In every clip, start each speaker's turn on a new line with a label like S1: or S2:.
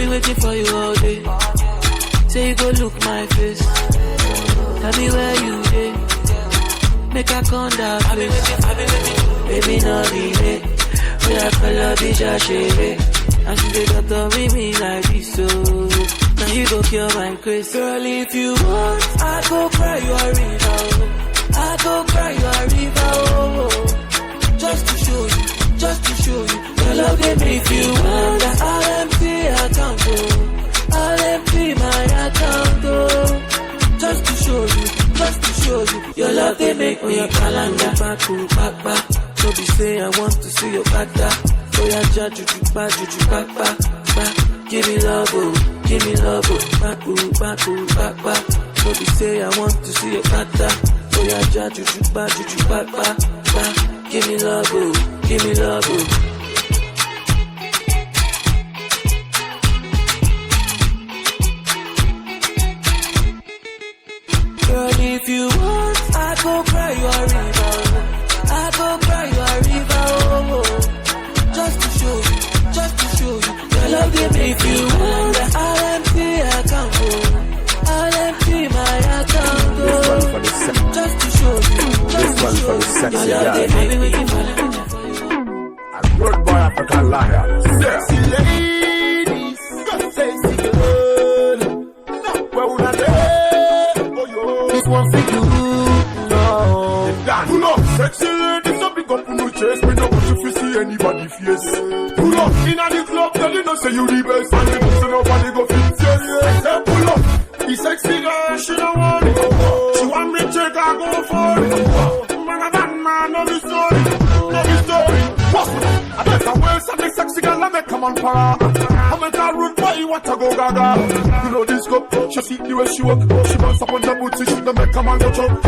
S1: been waiting for you all day. Say you go look my face. Tell me where you dey. Make I come down, please. Baby, no delay. We are color, bitch, I share. And she dey got to me like this, so now you go cure my grace. Girl, if you want, I go cry you a river. I go cry you a river. Just to show you, just to show you. Your love they make you want. I'll empty account, I'll empty my account, just to show you, just to show you. Your love they make me your calendar. Back to back. So be say I want to see your bada. So ya judge you back. Give me love, oh, give me love, oh. Back. So be say I want to see your bada. So ya judge you back. Give me love, oh, give me love, oh. Girl, if you want, I go cry you a river. I go cry you a river, just to show you, just to show you. Your love give me if you want. I'll empty account, I'll empty my account, just to show you, just to show you. Your love give me waiting for you.
S2: A good boy African liar. Sexy ladies, sexy girl. Where would I be? This one for you, no. Pull up, sexy ladies, so big up on no chase. Me no want to see anybody face. Pull up, in a the club, tell you no say you the best. And you know say nobody go fit you. I say pull up, the sexy girl, she don't want it. She want me check, I go for it. Man, no be story, no be story. What's up? I better waist and the sexy girl, I make come on para. I make her rude boy, you want to go gaga. You know this cup, she see the way she walk. She bounce up on the booty, she don't make come on go choke.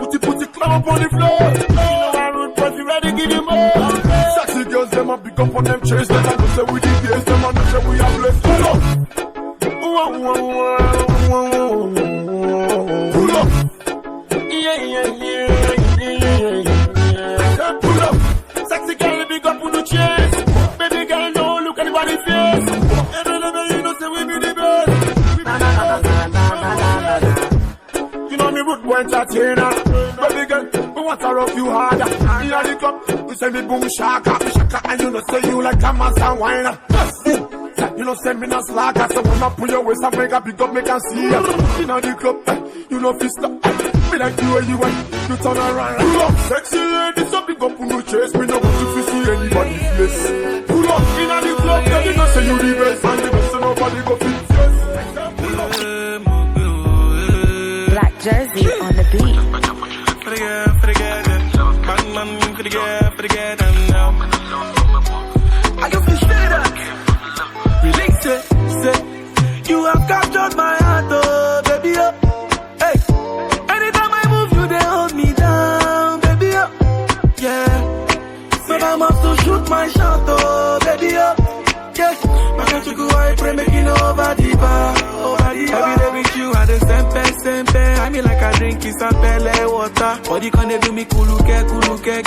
S2: Put it climb up on the floor. You know I rude boy, you ready, give him more. Sexy girls, them a big up on them chase. Let them say we the days, them and say we are blessed. Pull up. Pull up. Yeah. Pull up. Sexy girl, big up on the chase. Baby girl, no look anybody face. Every level you know say we be the best. You know me root boy entertainer. Baby girl, we want to rock you harder. In the club, we say me boom shaka, and you know say you like a master whiner. You know send me no slacker, so when I pull your waist and make a big up, make a see ya. In the club, you know fist up. Me like you where you went, you turn around. Pull up, sexy lady, so big up on no chase. Me no want to see anybody face. Pull up, in the club, tell you know say you the best, and the best so nobody go fit face.
S3: Black Jersey on the beat.
S4: For the girl, man, for the girl, and now I can feel straight up. Release it, say you have captured my heart, oh baby, oh. Hey, anytime I move, you they hold me down, baby, oh. Yeah, so I must to shoot my shot, oh baby, oh. Yeah, my country go I pray making over the bar. Every day with you, I the sempe. I mean like I drink is a pele water. Body can they do me kuluke.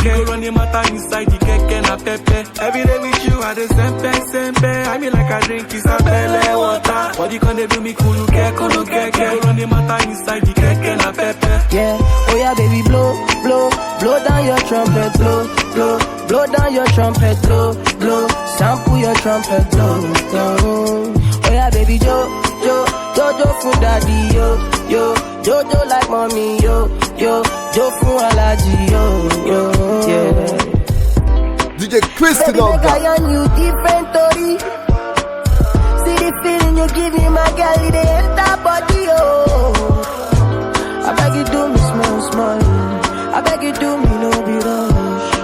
S4: Go run the matter inside the keke na pepe. Every day with you, I the sempe. I mean like I drink is a pele water. Body can they do me kuluke. Go run the matter inside the keke na pepe.
S5: Yeah, oh yeah baby blow down your trumpet, blow down your trumpet, blow, sample your trumpet, blow. Oh yeah baby Jojo for daddy, yo, Jojo like mommy, yo, Jo for allergy, yo, yeah.
S6: DJ Christy
S5: baby, make I on you different story. See the feeling you give me, my girl, it enter body, yo. I beg you do me small, I beg you do me no be rush.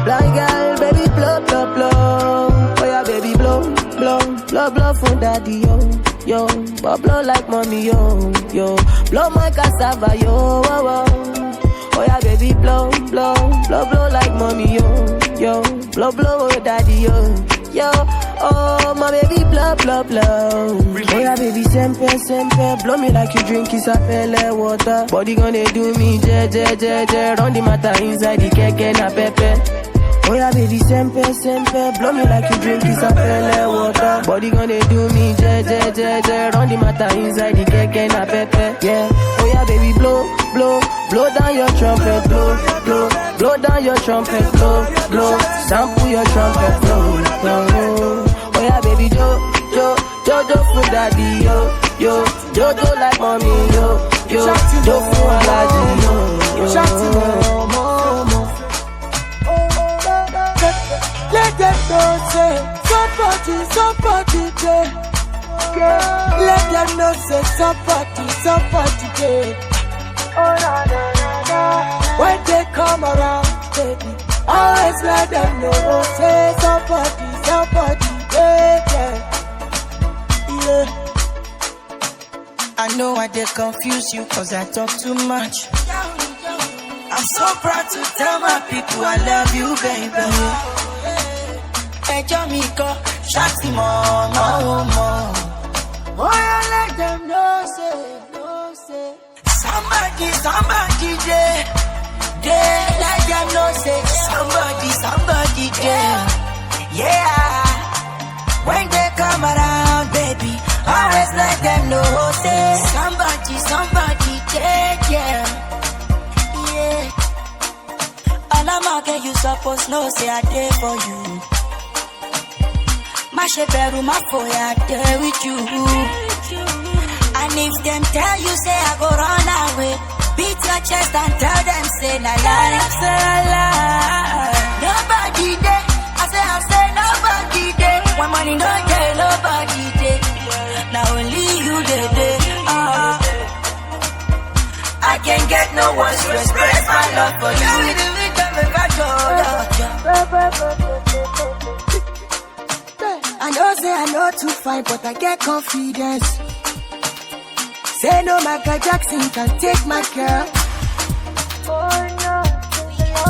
S5: Blind girl, baby, blow. Oh yeah, baby, blow for daddy, yo, but blow like mommy, yo, blow my cassava, yo. Oh yeah, baby, blow like mommy, yo, blow daddy, yo, oh my baby, blow. Oh yeah, baby, sempe, blow me like you drink isapele water. Body gonna do me, je, run the matter inside the keke na pepe. Oh yeah, baby, sempe, blow me like you drink this apple water. Body gonna do me, je, run the matter inside the keke na pepe, yeah. Oh yeah, baby, blow down your trumpet, blow down your trumpet, blow, sample your trumpet, blow. Oh yeah, baby, jo, for daddy, yo, like mommy, yo, for allergy, yo.
S7: Let them know say somebody there. Let them know say somebody there. Oh na. When they come around, baby, always let them know say somebody there. Yeah.
S5: I know I did confuse you cause I talk too much. I'm so proud to tell my people I love you, baby. Hey, Jamaica, Shotty more.
S7: Oh, I let them know, say.
S5: Somebody there. Let them know, say. Somebody there. Yeah. When they come around, baby, always let them know, say. Somebody there, yeah. And I'm okay, you supposed know, say I dare for you. My sheberu, my foy, I dare with you. And if them tell you, say I go run away, beat your chest and tell them, say la la. Nobody there, I say nobody there. When money don't get nobody there. Now only you there. I can't get no one to express my love for you.
S7: I know too fine, but I get confidence. Say no, Michael Jackson can take my girl.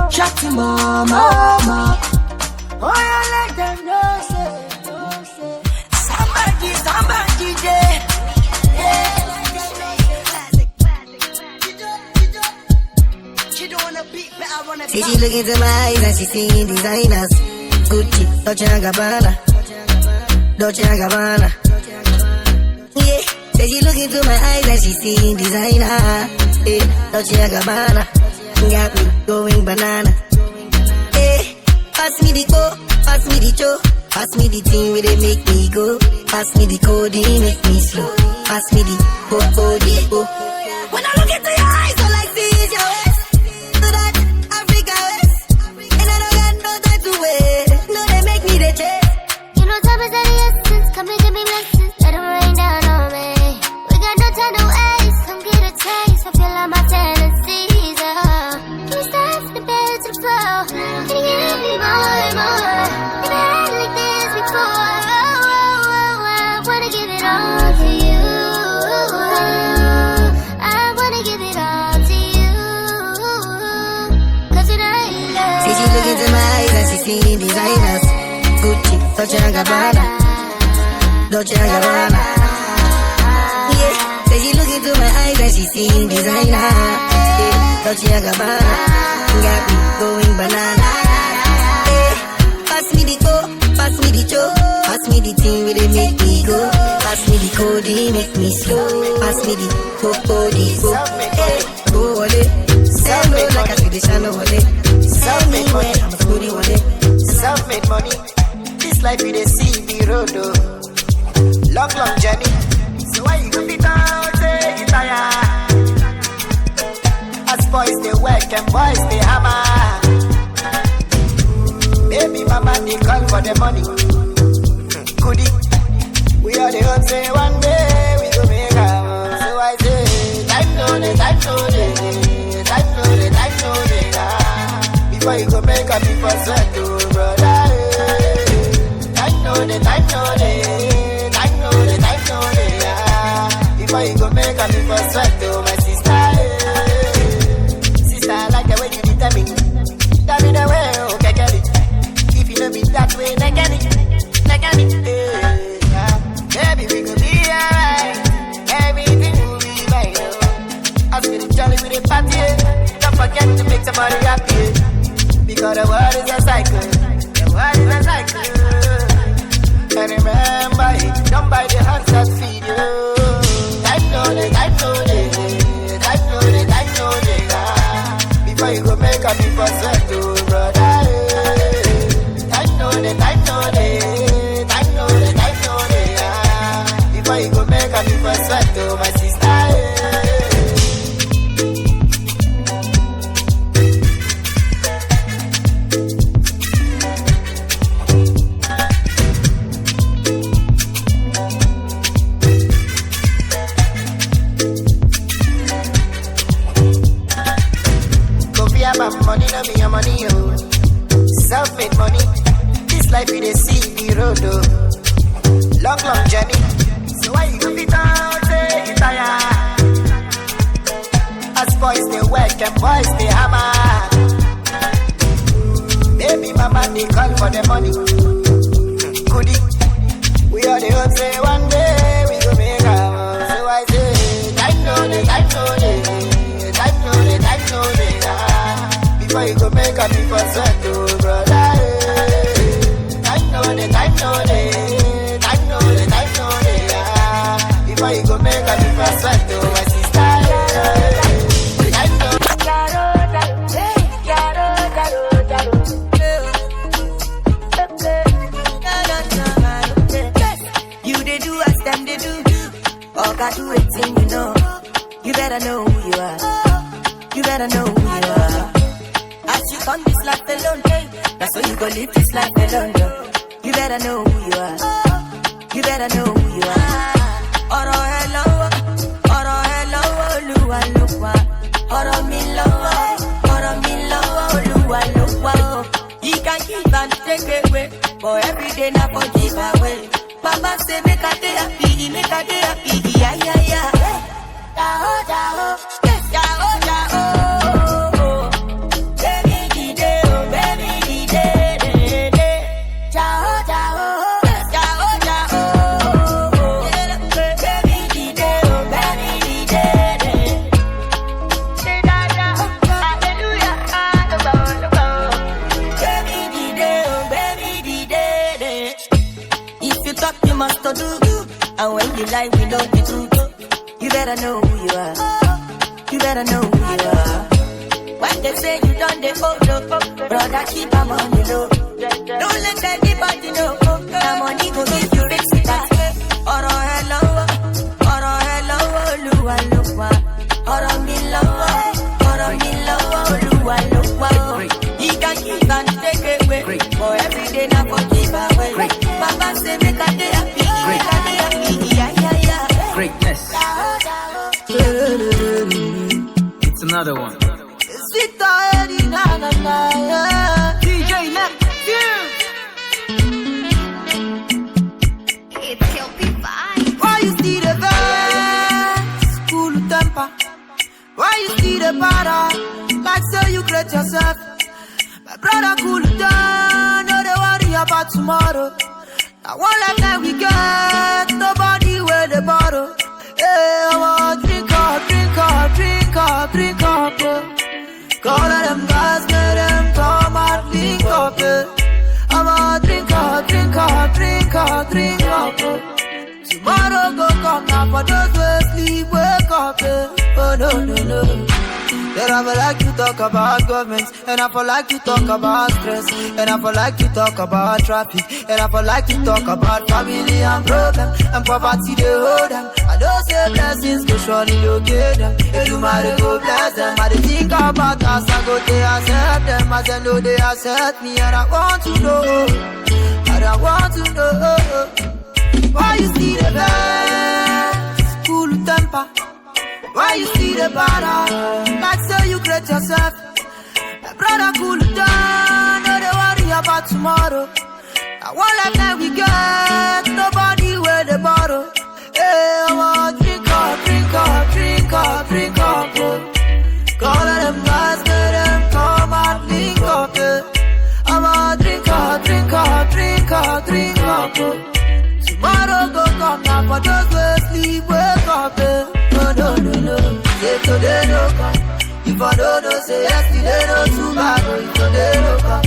S7: Shotty mama. Oh, I let them know, say.
S5: Somebody there. Yeah.
S8: See, she look into my eyes and she seeing designers. Gucci, Dolce & Gabbana. Yeah, say she look into my eyes and she seeing designer. Yeah, Dolce & Gabbana. Got me going banana. Yeah, pass me the go, pass me the cho. Pass me the thing where they make me go. Pass me the codeine, make me slow. Pass me the go. When I look into your eyes, all I see is your waist. So that Africa waist. And I don't got no time to wait. No, they make me the chase.
S9: You know time is of the essence. Come and give me blessings. Let them rain down on me. We got no time to waste. Come get a taste. I feel like my tendencies. Can you start from the bed to the floor? Can you give me more and more? Never had it like this before. I wanna give it all to you. I wanna give it all to you. Cause tonight,
S8: see, she look into my eyes and she seeing designers. Gucci, Dolce & Gabbana. Yeah, say she look into my eyes and she seeing designer. Yeah, Dolce & Gabbana. Got me going banana. Yeah, pass me the go, pass me the cho. Pass me the thing where they make me go. Pass me the codeine, make me slow. Pass me the go. Go wale. Say no like I see the shano wale. Self-made money, I'm a goodie wale.
S10: Self-made money. This life you dey see the road, oh. Long journey. So why you go be down, say you tired? As boys they work and boys they hammer. Baby mama they call for the money. Goodie. We are the ones say one day we go make am. So I say time no dey. Before you go make a people sweat, oh brother. Time no dey. Before you go make a people sweat, oh my sister. Sister, I like the way you determine. Tell me the way, oh Kekeli. If you know me that way, Negani. Baby, we could be alright. Everything will be fine. As we the jolly with the party, don't forget to make somebody happy. Cause the world is a cycle. The world is a cycle. And remember it, don't buy the hands that feed you. Time know the. Before you go make a people sweat to brother. Time know the. Before you go make a people sweat to my sister. Money, no be your money, yo. Self-made money. This life we dey see the road, oh. Long journey. So why you go fit out, say you tired? As boys they work and boys they hammer. Baby mama they call for the money. Goodie. We all the hope say one day we go make am. So I say, time know the. Before you go make a people sweat to brother. Time know the. Before you go make a people sweat to my sister. You they do as them they do. All got do it thing you know. You better know who you are. You better know who you are. As you come this life alone, hey, that's why you gon' live this life alone, yo. You better know who you are. You better know who you are. Oro hello, Oluwa Luwa. Oro mi lowo, Oluwa Luwa. You can give and take away, but every day na for give away. Papa say make a day happy, yeah. Jaho, yes, jaho. And when you lie, we know the truth. You better know who you are. You better know who you are. When they say you done the photo, brother, keep my money low. Don't let anybody know. The money go give you fix it that. Oro hello, Oluwa Luwa. Oro mi lowo, Oluwa Luwa. He can give and take away, for every day now for give away. Papa say make a day happy.
S11: Greatness. It's another one.
S5: DJ Neptune.
S9: It's LP5.
S5: Why you see the vex? Cool temper. Why you see the para? Like so you create yourself. My brother cool down. No they worry about tomorrow. Now one life that we get, nobody wear the bottle. Hey, I want drink up, Call all them guys, let them come and link up, I want drink up, Tomorrow go come now for those who sleep, wake up, Oh no. Then I feel like you talk about government, and I feel like you talk about stress, and I feel like you talk about traffic, and I feel like you talk about family and problem, and poverty they hold them. I don't say blessings go surely locate them. They do matter go bless them. I think about us, I go they accept them, as I know they accept me, and I want to know, why you see the best, cool temper. Why you see the bottom? Like so you create yourself. My brother cool down. No they worry about tomorrow. Now one life that we get, nobody wear the bottle. Hey, I want drink up, oh. Call all them guys, let them come and link up, I want drink up, oh. Tomorrow go come now for those who sleep, wake up, No. Say today no come. If I don't know, say yesterday no too bad. If today no come.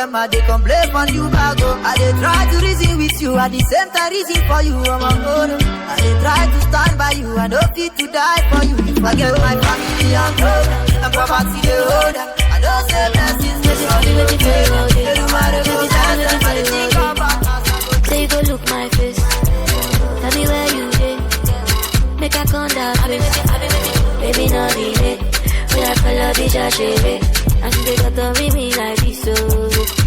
S5: them, I they complain on you, bago. I they try to reason with you, at the same time reason for you, I'm a photo. I they try to stand by you, I don't fit to die for you. If I get my family and problem, and property they hold them. I don't say blessings, they only make it take all day. No matter what time, everybody think about us.
S9: Say go look my face, tell me where you dey. Make a come down, baby, no delay. We are color bitch, I shave it. And they got to read me like this, so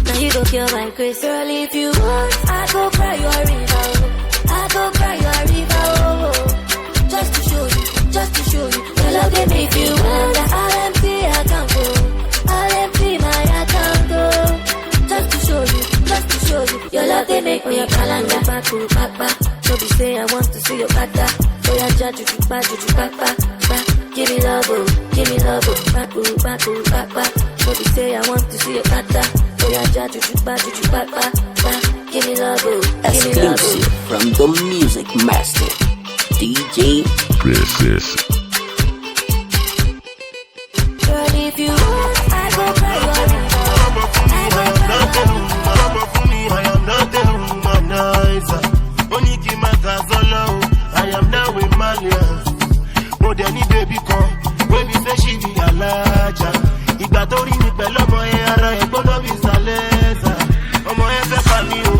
S9: now you go kill my Chris. Girl, if you want, I go cry you a river. I go cry you a river, oh. Just to show you. Your love they make you want. I'll empty account, oh. I'll empty my account, oh. Just to show you. Your love they make me a calendar. Back. So be say I want to see your bata. Oh yeah, judge you back. Give me love, oh, back. So be say I want to see your bata. Oh yeah, judge you back. Give me love, oh,
S12: exclusive from the music master, DJ Chris.
S9: Girl, if you want, I go cry your river. I am not the humanizer. I am now with Malians. But any baby come, baby say she be a larger. Igba to ri mi pẹ̀lú ọmọ ẹ ara ẹ gbọ́dọ̀ bí Saleza. Ọmọ ẹ fẹ́ pa mí o,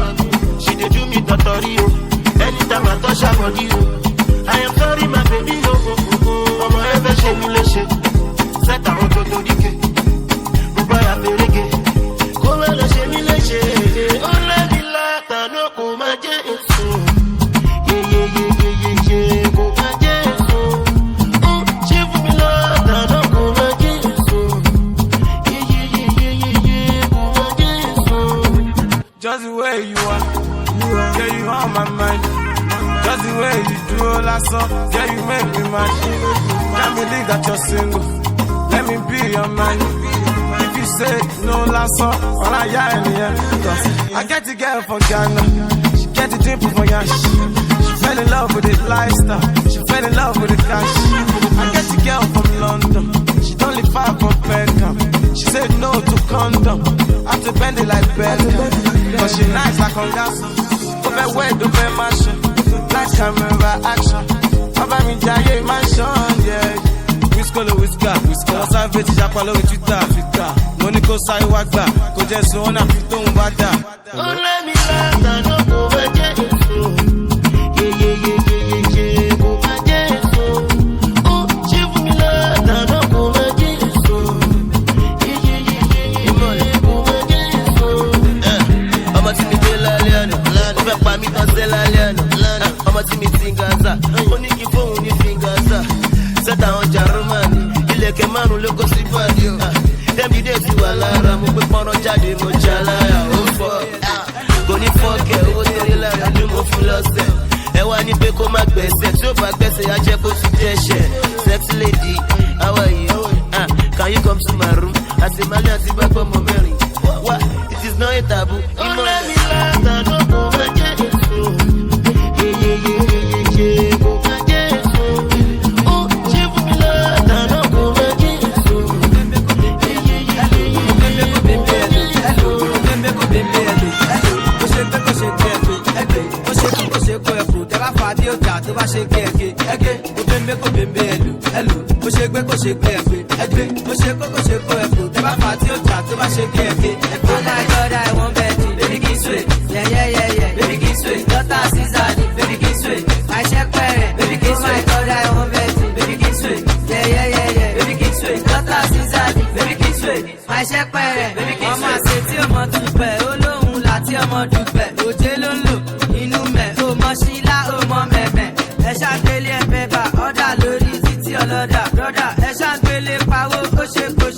S9: she dey do me tọ̀tọ̀rí o. Anytime I touch her body o, I am sorry my baby o. Ọmọ ẹ fẹ́ ṣe mí léṣe, set àwọn tó tó díke. Mo bá ya fèrègé, kó má lọ ṣe mí léṣe. Ó lẹ́bi látàná kò má jẹ́ èso.
S4: Just the way you are, yeah, you on my mind. Just the way you do all that song, yeah, you make me mad. Can't believe that you're single, let me be your man. If you say no last song, all I hear in the end. Cause I get the girl from Ghana, she get the drip for Yash. She fell in love with the lifestyle, she fell in love with the cash. I get the girl from London, she don't live far from Beckham. She said no to condom, I have to bend it like Beckham. Cause she nice like on gas. Over where do pay mansion. Lights, camera, action. Over me, Jaye, mansion, yeah. Whisker. Savage, Japalo, Twitter. Monaco, Saiwaga. Kojesu, on a Piton, Bata. Oh, let me laugh, I don't go back. Yeah. Go back, oh, she will me laugh, I don't go back.
S13: Mi danse l'alieno, ọmọ tí mi ti ń gaza, ó ní kí fóun ní fi ń gaza, sẹ́ta àwọn jarumani, ilẹ̀kẹ̀ márùn ló kó sí bọ́ọ̀dì o, dẹ́mídé ti wà lára, mo pé pọ́nrán jáde mo já láyà, ó fọ́, kò ní fọ́ọ̀kẹ́, owó tẹ́lẹ̀ lára ló mo fún lọ́sẹ̀, ẹ wá ní pé kó má gbẹ̀sẹ̀, tí ó bá gbẹ̀sẹ̀ yá jẹ́ kó ti dẹ́ṣẹ̀, sexy lady, how are you? Can you come to my room? Àti Mali àti Bágbọ́ mọ mẹ́rin, wá, it is not a taboo, ìmọ̀ mi láta ló kó bẹ́ẹ̀ jẹ́.
S14: Tó bá ṣe gbé ẹgbẹ́, ó bẹ́ẹ̀ kó bẹ́ẹ̀ ẹlù, ó ṣe gbé kó ṣe gbé ẹgbẹ́, ó ṣe kó ẹ̀fù, tẹ́ bá fà tí ó jà tó bá ṣe gbé ẹgbẹ́. Oh my God, I want Betty, baby kí n sway, yeah, baby kí n sway, daughter Caesar, baby kí n sway, my check pẹ̀rẹ̀, baby kí n sway. Oh my God, I want Betty, baby kí n sway, yeah, baby kí n sway, daughter Caesar, baby kí n sway, my check pẹ̀rẹ̀, baby kí n sway. Ọmọ àṣẹ tí ọmọ dúpẹ́, olóhùn láti ọmọ dúpẹ́, òjé ló ń lò, inú mẹ́, ó mọ sílá, ó mọ mẹ́mẹ́. Ẹ ṣàgbélé ẹ̀fẹ̀bà, ọ̀dà lórí títí ọlọ́dà, brọ́dà. Ẹ ṣàgbélé pawó, ó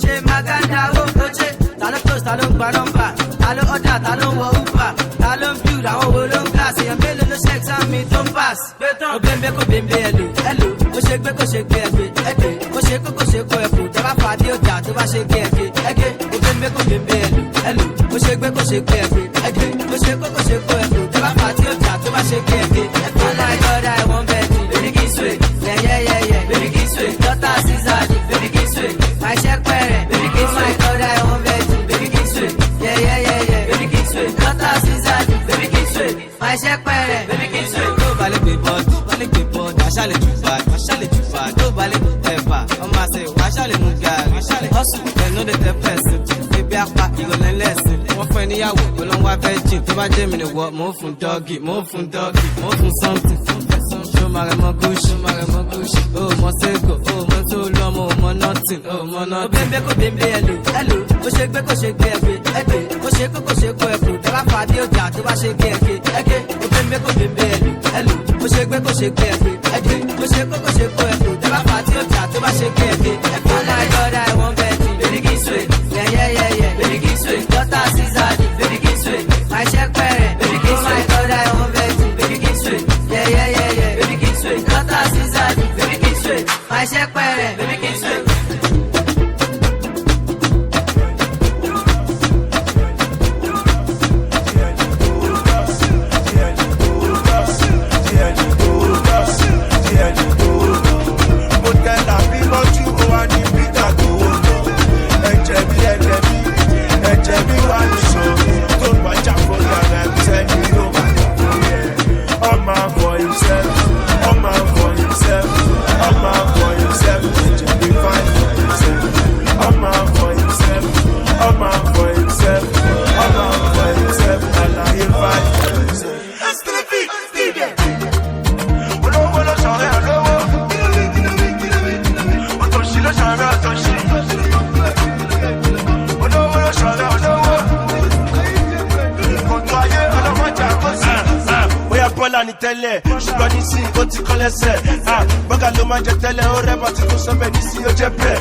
S14: ṣe maganda ó ṣe. Ta ló close, ta ló ń gba nọ́mbà, ta ló ọ̀dà, ta ló ń wọ uber, ta ló ń build, àwọn wo ló ń gas, èèyàn mélòó ló ṣe exam mi tó ń pass. Ó bẹ́ẹ̀ kó bẹ́ẹ̀ ẹlò, ó ṣe gbé kó ṣe gbé ẹgbẹ́, ó ṣe kó ṣe kó ẹ̀fọ́, tẹ́ bá fà á dé ọjà tó bá ṣe gbé ẹgbẹ́, ó bẹ́ẹ̀ kó bẹ́ẹ̀ ẹlò, ó ṣe gbé kó ṣe gbé ẹgbẹ́, ó ṣe kó ṣe kó ẹ̀fọ́, tẹ́ bá fà á dé ọjà tó bá ṣe gbé ẹgbẹ́. Oh my God, I want Betty, baby kí n sway, yeah, baby kí n sway, daughter Caesar, baby kí n sway, my check pẹ̀rẹ̀, baby kí n sway. Oh my God, I want Betty, baby kí n sway, yeah, ṣẹ́pẹ̀rẹ̀. Baby kì í sùn èkó balẹ̀ gbé bọ́ọ̀dù, aṣálẹ̀ jù bá, tó balẹ̀ ẹ̀fà, ọmọ àṣẹ ìwà aṣálẹ̀ mú gàrí. Hustle, ẹ̀ ló dé tẹ pẹ̀sìn, ebi apá ìrọ̀lẹ́ lẹ́sìn. Wọ́n fẹ́ níyàwó, olóńgbò afẹ́jìn, tó bá jẹ́ mi ni wọ́, mò ń fún dọ́gì, mò ń fún something. Ṣó máa rẹ̀ mọ́ gúúsù, ó mọ sẹ́kọ̀, ó mọ tó lọ́mọ, ó mọ nothing, ó mọ nothing. Ó bẹ́ẹ̀ kó bẹ́ẹ̀ ẹlò, ó ṣe gbé kó ṣe gbé ẹgbẹ́, ó ṣe kó ṣe kó ẹkùn, tó bá fà á dé ọjà tó bá ṣe gbé ẹgbẹ́, ó bẹ́ẹ̀ kó bẹ́ẹ̀ ẹlò, ó ṣe gbé kó ṣe gbé ẹgbẹ́, ó ṣe kó ṣe kó ẹkùn, tó bá fà á dé ọjà tó bá ṣe gbé ẹgbẹ́. Oh my God, I want Betty, baby kì í sùn yeah, baby kì í sùn, daughter Caesar, baby kì í sùn, my ṣẹ́pẹ̀rẹ̀, baby kì í sùn. Oh my God, I want Betty, baby kì í sùn yeah, baby kì í sùn, daughter Caesar, baby kì í sùn, my ṣẹ́pẹ̀rẹ̀, baby kì í sùn.
S15: Ní tẹ́lẹ̀ ṣùgbọ́n ní sí ó ti kọ́ lẹ́sẹ̀ bọ́gà ló máa jẹ tẹ́lẹ̀ ó rẹ́bà tí kò sọ bẹ́ẹ̀ ní sí ó jẹ́ bẹ́ẹ̀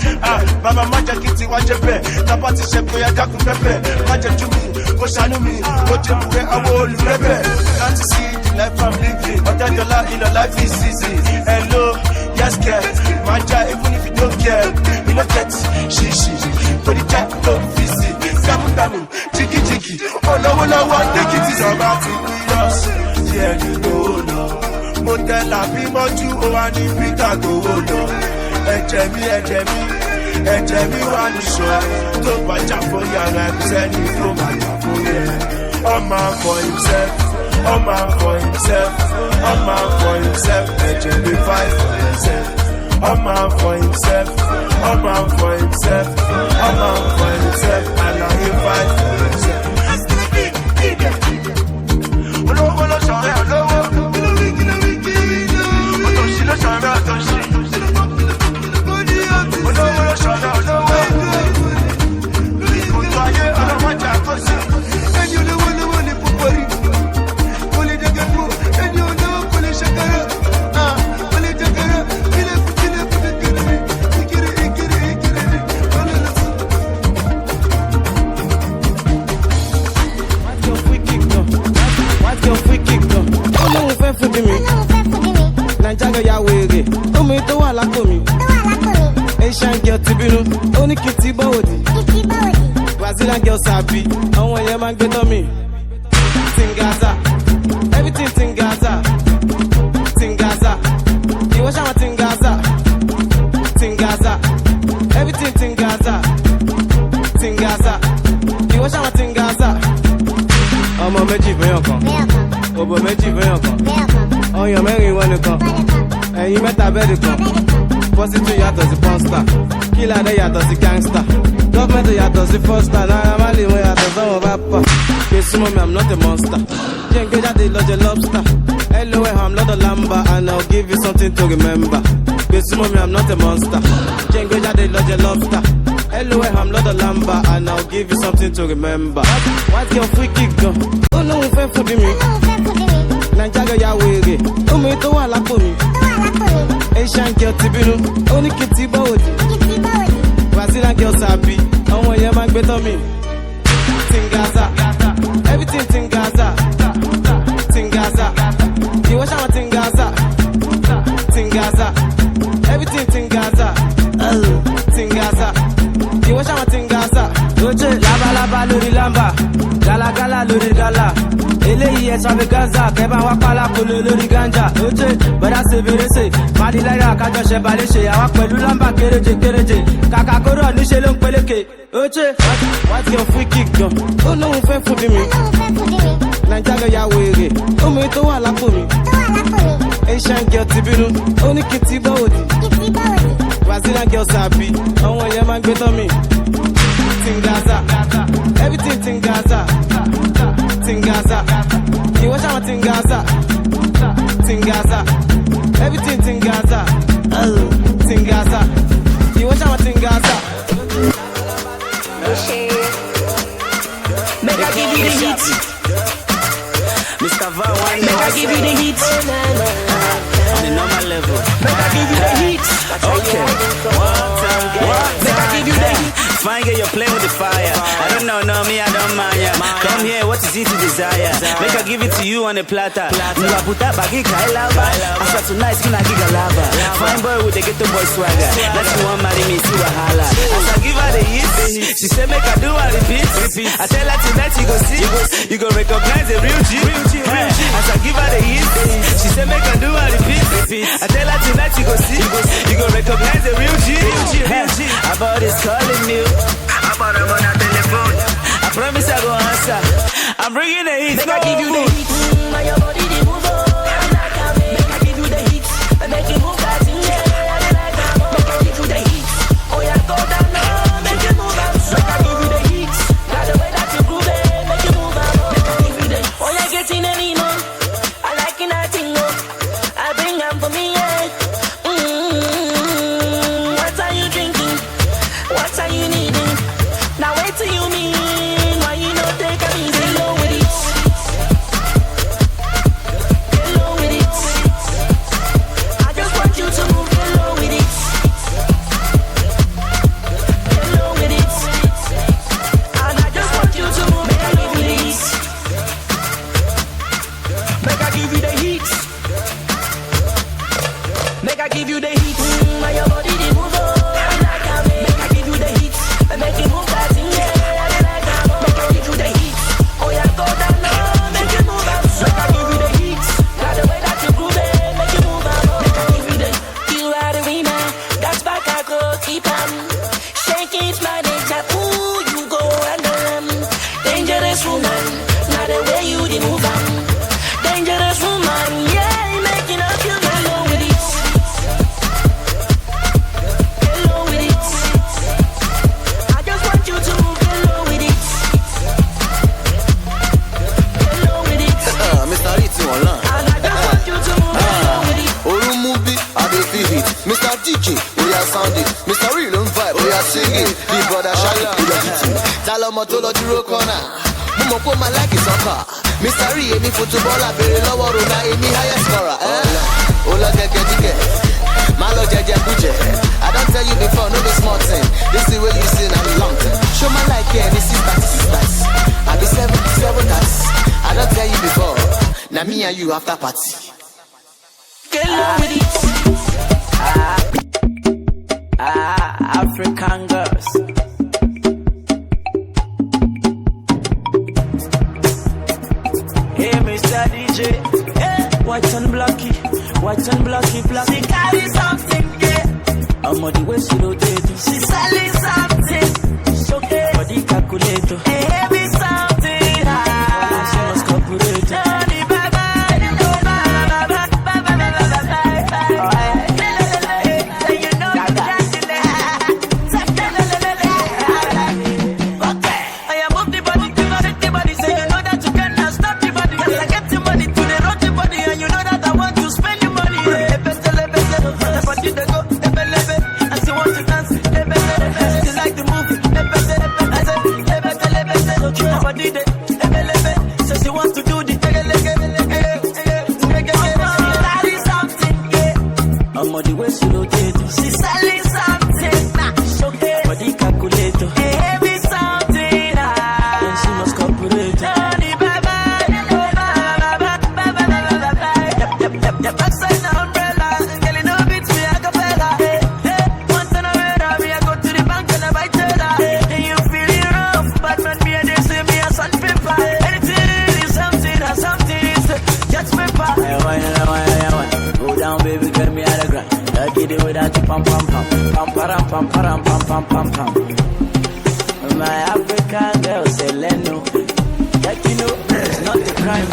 S15: bàbá má jẹ́ kí tiwa jẹ́ bẹ́ẹ̀ tábà ti ṣe kó yá dákun pẹ́pẹ́ má jẹ́ jú mi kó ṣàánú mi kó jẹ́ bùrẹ́ àwọn olùrẹ́bẹ̀ láti sí the life I'm living ọ̀tẹ́jọ́lá ilẹ̀ life is easy hello yes girl máa já even if you don't care you no get ṣíṣì torí jẹ́ tó fi sí gbàmùgbàmù jìgìjìgì ọ̀nàwọ́lọ́wọ́ dèkìtì ìjọba ti wíyọ́sì ẹni gbowó lọ mo tẹ́lá bí mọ́jú ó wá ní peter gbowó lọ ẹ̀jẹ̀ mi wà níṣọ́ tó bá jà fún yàrá ẹ̀sẹ́ni tó bá jà fún yẹ ọmọ for himself ẹ̀jẹ̀ mi fight for himself ọmọ for himself àlàyé fight for himself. Olówó ló sọ̀rọ̀ olówó, òtòṣì ló sọ̀rọ̀ òtòṣì. Olówó ló sọ̀rọ̀ olówó, kòtò ayé ọlọ́mọjà kò sí. Ẹni olówó lówó ní púpọ̀ rí, kò lè dẹ́gẹ́ fún ẹni olówó kò lè ṣàkàrà. Kò lè jẹ́kẹ̀rẹ́, kílẹ̀ fún ìkiri
S16: Your free kick gan. Olóhùn fẹ́ fún mi. Naija girl ya wèrè. Omi tó wà lápò mi. Asian girl ti bínú. Ó ní kí ti bọ́wọ̀dì. Brazilian girl sàbí. Àwọn yẹn máa ń gbé tán mi. Tingaza. Everything Tingaza. Ìwọ ṣáwọn Tingaza. Everything Tingaza. Ìwọ ṣáwọn Tingaza. Ọmọ méjì fẹ́yàn kan. Òbò méjì fẹ́yàn kan. Ọyàn mẹ́rin wọn nìkan. Ẹ̀yin mẹ́ta bẹ́ẹ̀dì kan. Pọ́sítù yàtọ̀ sí pọ́nstà. Kílàdé yàtọ̀ sí gángstà. Gọ́ọ̀mẹ̀ntì yàtọ̀ sí fọ́stà. Náírà má lè wọ́n yàtọ̀ sọ́wọ́n bá pà. Gbé súnmọ́ mi, I'm not a monster. Jẹ́ ń gbé jáde lọ́jọ́ lobster. LOL, I'm not a lamba and I'll give you something to remember. Gbé súnmọ́ mi, I'm not a monster. Jẹ́ ń gbé jáde lọ́jọ́ lobster. LOL, I'm not a lamba and I'll give you something to remember. What's your free kick gan? Olóhùn fẹ́ fún mi. Naija girl ya wèrè. Omi tó wà lápò mi. Asian girl ti bínú. Ó ní kí ti bọ́wọ̀dì. Brazilian girl sàbí. Àwọn yẹn máa ń gbé tán mi. Tingaza. Everything Tingaza. Ìwọ ṣáwọn Tingaza. Everything Tingaza. Ìwọ ṣáwọn Tingaza. Oje labalábá lórí lamba. Galagala lórí gala. Eléyìí extravaganza. Kẹ́bà wá pálá kolo lórí ganja. Oje bọ́dá ṣe fèrèsé. Má
S14: Kadi láyà kájọ ṣe balẹ̀ ṣe àwa pẹ̀lú nọ́mbà kéréje kéréje. Kàkà kóró níṣe ló ń peléke. Oche, what's your free kick gan? Ó lóun fẹ́ fún bí mi. Naija lọ ya wèrè. Ó mú ètò wà lápò mi. Asian girl ti bínú. Ó ní kìtì bọ́wọ̀dì. Brazilian girl sàbí. Àwọn èèyàn máa ń gbé tán mi. Tingaza, everything Tingaza. Tingaza, you watch out Tingaza. Tingaza, everything Tingaza. Tingaza, you watch out Tingaza.
S17: Make I give you the heat. Mr. Van Wine, make I give you the heat. On the normal level. Make I give you the heat. Okay. Make I give you the heat. Fine girl, you're playing with the fire. I don't know, no, me, I don't mind ya. Come here, what is it to desire? Make I give it to you on a platter. Nwa puta bagi kai lava. After tonight, gonna give a lava. Fine boy with the ghetto boy swagger. That's the one marry me, see wahala. As I give her the hit, she say make I do a repeat. I tell her tonight you go see, you go recognize the real G. As I give her the hit, she say make I do a repeat. I tell her tonight you go see, you go recognize the real G. About is calling you. About I'm on a telephone. I promise I go answer. I'm bringing the heat. Make I give you the heat. Your body they move on. Make I give you the heat. Make it move that thing. Make I give you the heat. Oh yeah, go down low. Make it move out. Make I give you the heat. Got the way that you groove it. Make it move out. Make I give you the heat. Oh yeah, getting any more. I like it, I think no. I bring them for me, yeah. What are you drinking? What are you needing? Now wait till you mean. Why you not take a easy? Get low with it. Get low with it. I just want you to move. Get low with it. Get low with it. And I just want you to move. Make I give you the heat. Make I give you the heat. Make I give you the heat. My your body they move on. Make I give you the heat. Make it move that thing. Make I give you the heat. Oh yeah, go down low. Make it move out. Make I give you the heat. Got the way that you groove it. Make it move out. Make I give you the. You are the winner. That's back I go keep on. Shake it, my nature. Ooh, you go and dangerous woman. Now the way you the move on. Dangerous woman. Yeah, making up you get low with it. Get low with it. I just want you to move. Get low with it. Get low with it.
S13: Mr. Ritzy online.
S17: And I just want you to move. Get low with it.
S13: Oru movie, I dey feel it. Mr. DJ, we are sounding. Mr. Real on vibe, we are singing. Big brother Shaggy, we are hitting. Talomo to lo duro corner. Mo ko ma like soccer. Mr. Real, any footballer, bere lowo Ronaldo, any highest scorer. Ola get. Malo jeje buje. I don't tell you before, no be small thing. This is where you see now long time. Show my like here, this sisters. I be 7 cats. I don't tell you before. Now me and you after party.
S17: Get low with it. African girls. Hey, Mr. DJ. Hey, white and blacky. She carry something, yeah. I'm on the way, she rotating. She selling something. She okay. Body calculator. Hey, heavy something. She must corporate. I'm on the way, she rotating. She selling something. She okay. Body calculator. Hey, heavy something. Then she must cooperate. Yep. Upside down umbrella. Girl, you know beats me like a fella. Hey, once in a radar, me I go to the bank and I buy teller. Hey, you feeling rough, but man, me and they say me a sandpaper. Anything is something, or something is just paper. I want. Go down, baby, get me out of grind.
S1: like pam pam pam, pam param pam param pam pam pam pam. My African girl say Leno, like you know, it's not a crime.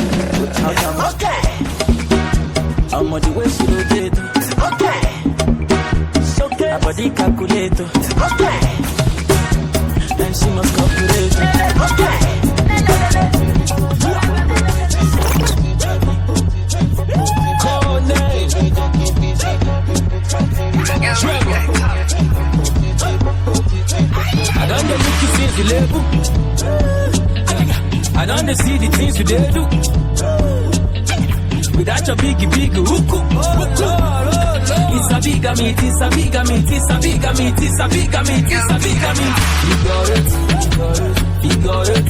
S1: Okay. I'm on the way to the date. Okay. So good. My body calculator. Okay. And she must calculate. Okay. Call name. I don't know look you since the label. I don't see the things you did do. Without your big hook. It's a big meat, it's a big meat, it's a big meat, it's a big meat, it's a big meat. Figure it.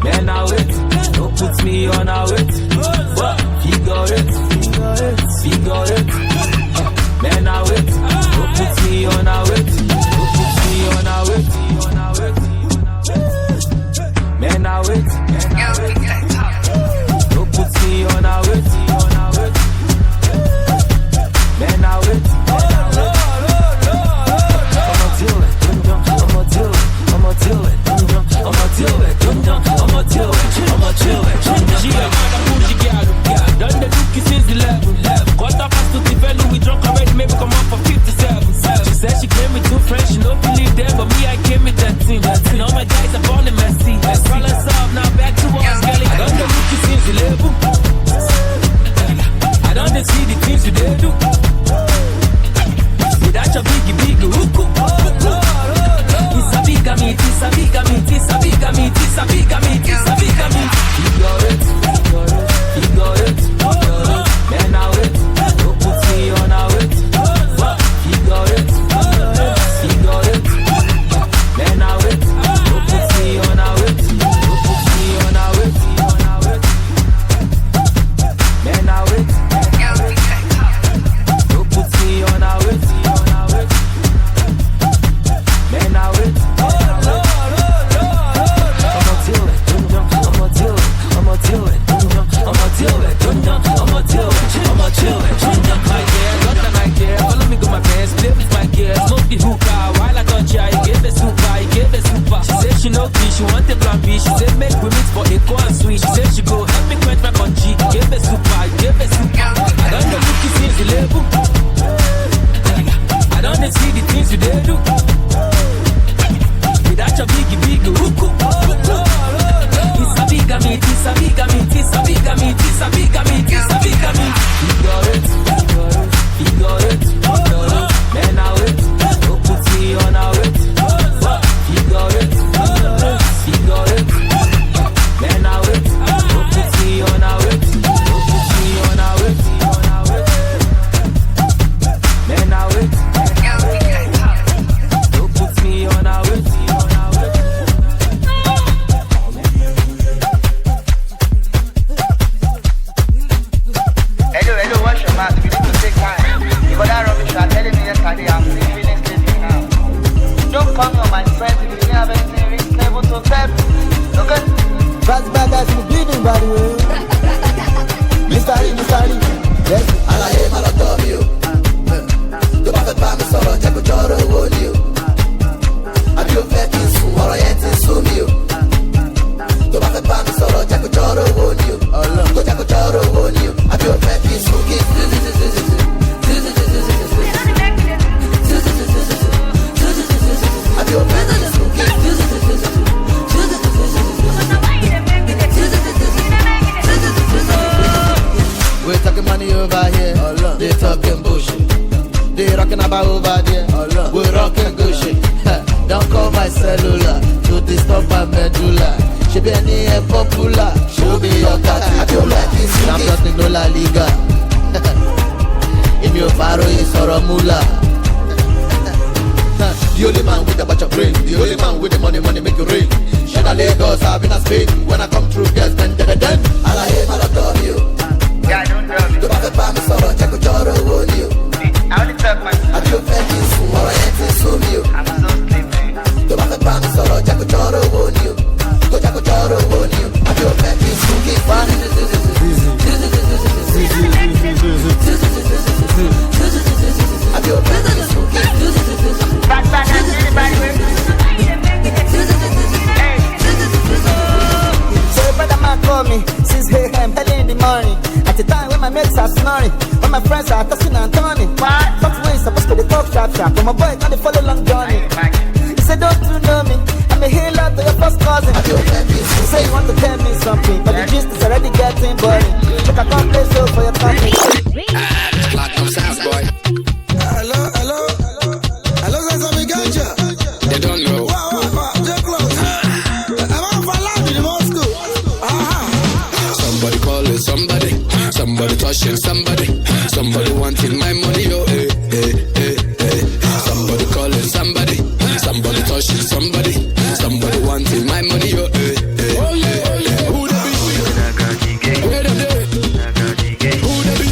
S1: Man, I wait. Don't put me on a wait. Figure it. Man, I wait. Don't put me on a wait. Don't put me on a wait. Man, I wait. Don't put me on a wait. Man, I wait. I'ma do it. She a man, a bougie girl. Done the cookie since 11. Got up fast to the value, we drunk already, maybe come up for 57. She said she came with 2 friends, she don't believe them, but me, I came with that team. All my guys are born in messy. Problems solved, now back to us, girl. I done the cookie since 11. I done see the things you did do. Without your big hook. It's a big meat, it's a big meat, it's a big meat, it's a big meat, it's a big meat. Figure it. Man, I wait. Don't put me on a wait. Figure it. Man, I wait. Don't put me on a wait. Don't put me on a wait. Man, I wait. Don't put me on a wait. Man, I wait. I'ma chill it. My gear, got the night gear. Follow me, go my pants, play with my gear. Smoke the hookah, while I got ya. You gave it super. She said she no key, she want the plan B. She said make we mix for echo and sweet. She said she go help me quench my country. Gave it super. I don't know cookies since the label. I don't see the things you did do. Without your big hook. It's a big meat, it's a big meat, it's a big meat, it's a big meat, it's a big meat. Figure it. Man, I wait. Don't put me on a wait. Figure it. Man, I wait. Don't put me on a wait. Don't put me on a wait. Man, I wait. Don't put me on a wait.
S10: Hello, what's your mouth? You need to take time. You got that rubbish you are telling me yesterday. I'm feeling sleepy now. Don't call me on my friends if you didn't have anything reasonable to tell me. Okay?
S5: Fast back as you bleeding, by the way. Mr. Lee. Yes.
S18: Alaye malọtọ mi o, tó bá fẹ́ bá mi sọ̀rọ̀ jẹ́ kó jọ̀rọ̀ owó ni o. Àbí o fẹ́ kí n sùn ọ̀rọ̀ yẹn ti sún mi o. Tó bá fẹ́ bá mi sọ̀rọ̀ jẹ́ kó jọ̀rọ̀ owó ni o. Tó jẹ́ kó jọ̀rọ̀ owó ni o. Àbí o fẹ́ kí n sùn kí n àbí o fẹ́ kí n sùn kí n.
S13: We're talking money over here, they talking bullshit. They rocking about over there, we're rocking good shit. Don't call my cellular to disturb my medulla. She be any popular, she'll be your cat. I'm nothing no La Liga. In your faro is Soromula. The only man with a bunch of brain, the only man with the money make you rain. Should I Lagos, I've been a Spain. When I come through, girls, then Alaye malọtọ mi o.
S10: Yeah, I don't tell me.
S18: Tó bá fẹ́ bá mi sọ̀rọ̀ jẹ́ kó jọ̀rọ̀ owó ni o.
S10: I only talk my
S18: Àbí o fẹ́ kí n sùn ọ̀rọ̀ yẹn ti sún mi o.
S10: I'm so sleepy.
S18: Tó bá fẹ́ bá mi sọ̀rọ̀ jẹ́ kó jọ̀rọ̀ owó ni o. Tó jẹ́ kó jọ̀rọ̀ owó ni o. Àbí o fẹ́ kí n sùn kí n fa. Àbí o fẹ́
S5: All my friends are tossing and turning. Some ways supposed to the top trap. But my boy can't follow long journey. He said, don't you know me? I'm a healer to your first cousin. You say you want to tell me something, but the gist is already getting boring. Look, I can't play so for your company.
S19: Platinum sounds, boy.
S18: Hello, hello. Hello, Sesame Ganja.
S19: They don't know.
S18: Wow, they're close. I'm for life in Moscow.
S19: Somebody calling somebody. Somebody touching somebody. Somebody wanting my money, oh, eh, eh, eh, eh. Somebody calling somebody. Somebody touching somebody. Somebody wanting my money, oh, eh, eh, eh. Who the be? Where the day? Who the be?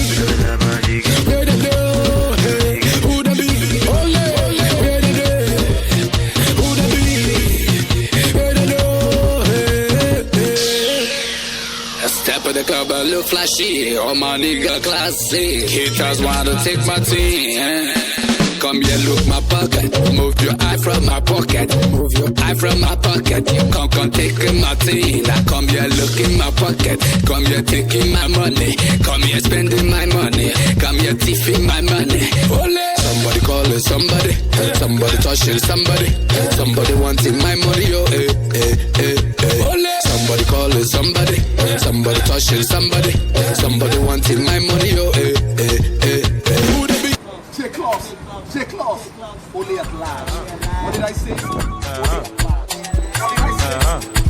S19: Where the day? Who the be? Where the day? Who the be? Where the day? A step of the club, I look flashy. All my nigga classy. Haters wanna take my team. Come here, look my pocket. Move your eye from my pocket. Move your eye from my pocket. You come taking my thing. Now come here, look in my pocket. Come here, taking my money. Come here, spending my money. Come here, thieving my money. Ole! Somebody calling somebody. Somebody touching somebody. Somebody wanting my money. Oh, eh, eh, eh, eh. Ole! Somebody calling somebody. Somebody touching somebody. Somebody wanting my money. Oh, eh, eh, eh, eh. Who the be?
S2: J-Class, only at large. What did I say?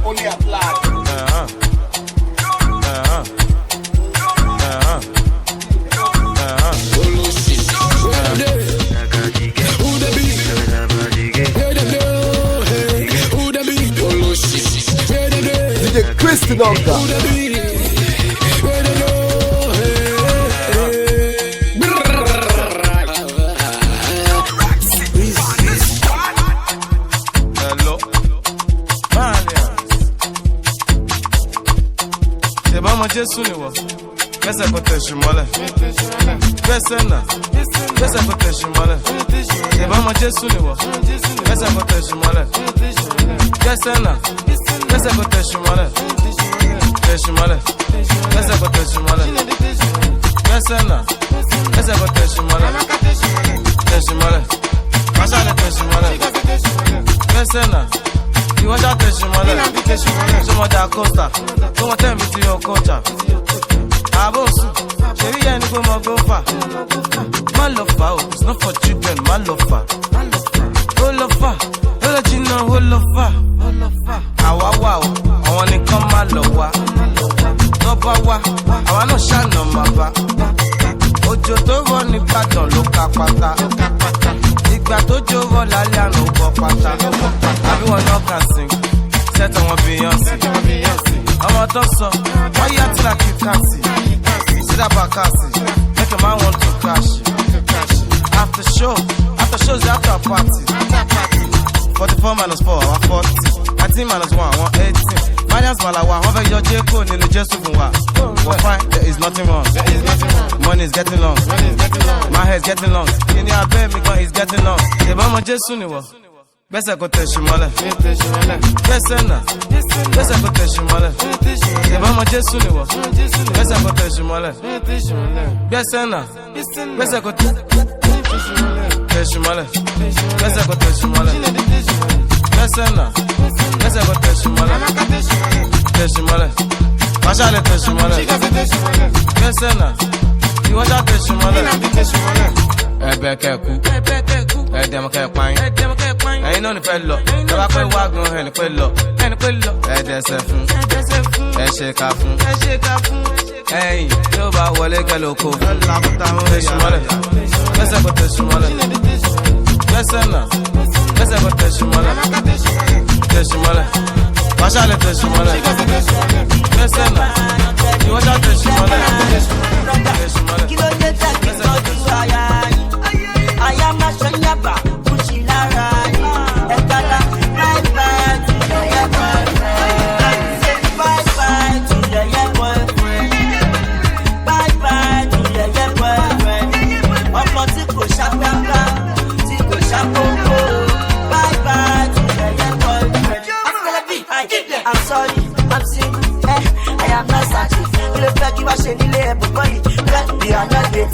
S2: Only at large.
S6: DJ Christian Onka.
S16: Jésù ni wọ gbẹ́sẹ̀ kò tẹ̀sù mọ́lẹ̀ gbẹ́sẹ̀ náà gbẹ́sẹ̀ kò tẹ̀sù mọ́lẹ̀ ìbámu Jésù ni wọ gbẹ́sẹ̀ kò tẹ̀sù mọ́lẹ̀ gbẹ́sẹ̀ náà gbẹ́sẹ̀ kò tẹ̀sù mọ́lẹ̀ gbẹ́sẹ̀ kò tẹ̀sù mọ́lẹ̀ gbẹ́sẹ̀ náà gbẹ́sẹ̀ kò tẹ̀sù mọ́lẹ̀ pàṣẹ tẹ̀sù mọ́lẹ̀ gbẹ́sẹ̀ náà. You want that tẹ̀sù mọ́lẹ̀ sọmọ da costa tó wọ́n tẹ̀ mí ti yọ kọjá àbòsùn ṣèrí yẹn ni pé mo gbó fà má lọ fà o it's not for children má lọ fà ó lọ fà ó lọ jìnnà ó lọ fà àwa wà o àwọn nìkan má lọ wá tó bá wá àwa náà ṣàna máa bá òjò tó rọ̀ ní Ìbàdàn ló ká pátá ìgbà tó jó rọ̀ lálẹ́ àná ó bọ́ pátá àbí wọn náà kà sí sẹ́tọ̀ wọn Beyonce ọmọ tó sọ wọ́n yá tí láti kàsì sídà bàkàsì make a man want to crash after show is after party 44 minus 4 àwọn 40 19 minus 1 àwọn 18 minus malawa wọ́n fẹ́ yọ jẹ́kọ̀ nínú Jésù fún wa we're fine there is nothing wrong money is getting long my hair is getting long kí ni abẹ́ mi gan is getting long ìbámu Jésù ni wọ. Gbẹ́sẹ̀ kò tẹ̀sù mọ́lẹ̀ gbẹ́sẹ̀ náà gbẹ́sẹ̀ kò tẹ̀sù mọ́lẹ̀ ìbámu Jésù ni wọ gbẹ́sẹ̀ kò tẹ̀sù mọ́lẹ̀ gbẹ́sẹ̀ náà gbẹ́sẹ̀ kò tẹ̀sù mọ́lẹ̀ gbẹ́sẹ̀ kò tẹ̀sù mọ́lẹ̀ gbẹ́sẹ̀ náà gbẹ́sẹ̀ kò tẹ̀sù mọ́lẹ̀ pàṣẹ tẹ̀sù mọ́lẹ̀ gbẹ́sẹ̀ náà ìwọ́jà tẹ̀sù mọ́lẹ̀ ẹ̀bẹ̀ kẹ́kù ẹ̀dẹ̀mọ̀ kẹ́páyín ẹ̀yin náà ní fẹ́ lọ tọ́ba pé wá gan ẹni pé lọ ẹ̀dẹ̀sẹ̀ fún ẹ̀ṣẹ̀ká fún ẹ̀yìn tí ó bá wọlé kẹlẹ̀ oko tẹ̀sùmọ́lẹ̀ gbẹ́sẹ̀ kò tẹ̀sùmọ́lẹ̀ gbẹ́sẹ̀ náà gbẹ́sẹ̀ kò tẹ̀sùmọ́lẹ̀ pàṣálẹ̀ tẹ̀sùmọ́lẹ̀ gbẹ́sẹ̀ náà ìwọ́jà tẹ̀sùmọ́lẹ̀
S5: kí ló dé tàbí tọ́jú àyà àyà máa ṣọ́yàbà fún ṣì lára ẹ̀kálá bye bye to your boyfriend bye bye to your boyfriend bye bye to your boyfriend ọmọ tí kò ṣàgbàgbà tí kò ṣàkókò bye bye to your boyfriend. I'm sorry, I'm single, I am not searching. You look like you are shaking the air, but boy, let me another.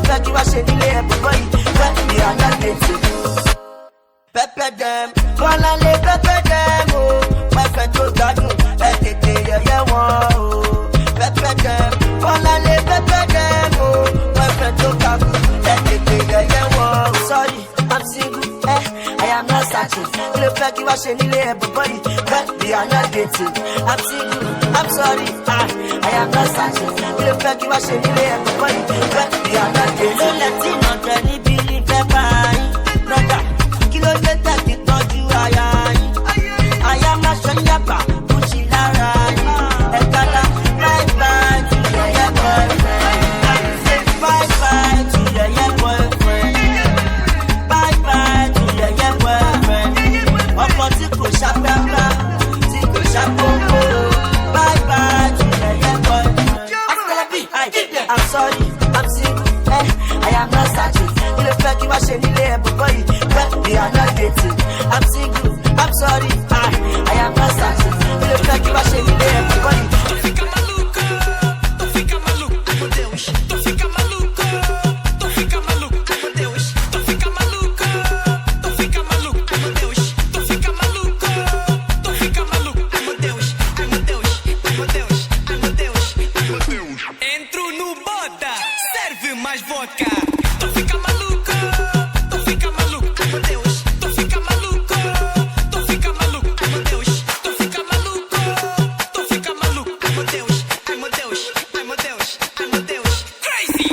S5: fẹ́ kí wá ṣe nílé ẹ̀ bọ̀bọ̀ yìí. Wẹ́ mi àdágbèsè. Pẹ́pẹ́ dẹ́m, kọ́lá lé pẹ́pẹ́ dẹ́m o. Pẹ́pẹ́ tó gbádùn, ẹ tètè yẹ̀yẹ́ wọn o. Pẹ́pẹ́ dẹ́m, kọ́lá lé pẹ́pẹ́ dẹ́m o. Pẹ́pẹ́ tó gbádùn, ẹ tètè yẹ̀yẹ́ wọn o. Sorry, I'm single, I am not searching. Ilé fẹ́ kí wá ṣe nílé ẹ̀ bọ̀bọ̀ yìí. Wẹ́ mi àdágbèsè. I'm single, I'm sorry, I am not searching. Ilé fẹ́ kí wá ṣe nílé ẹ̀ bọ̀bọ̀ yìí. Wẹ́ mi àdágbèsè. Ló lẹ́tí náà tẹ̀ níbi ní fẹ́ bá yín. Brother, kí ló dé tẹ̀kí tọ́jú aya yín? Aya máa ṣe ń yàgbà, kú sí lára yín. Ẹ̀ka la bye bye to yẹ̀yẹ́ boyfriend. Bye bye to yẹ̀yẹ́ boyfriend. Bye bye to yẹ̀yẹ́ boyfriend. Ọkọ tí kò ṣàpẹ́pẹ́, tí kò ṣàpòpò. Bye bye to yẹ̀yẹ́ boyfriend. I'm sorry, I'm single, I am not searching. Ilé fẹ́ kí wá ṣe nílé ẹ̀ bọ̀bọ̀ yìí. We are not dating. I'm single, I'm sorry, I am not searching. Ilé fẹ́ kí wá ṣe nílé ẹ̀ bọ̀bọ̀ yìí. Tu fica maluco, meu Deus. Tu fica maluco, meu Deus. Tu fica maluco, meu Deus. Tu fica maluco, meu Deus. Ai meu Deus, ai meu Deus, ai meu Deus, ai meu Deus. Entro no boda, serve mais vodka. Tu fica maluco, meu Deus. Tu fica maluco, ai meu Deus. Tu fica maluco, ai meu Deus. Ai meu Deus, ai meu Deus, ai meu Deus. Crazy.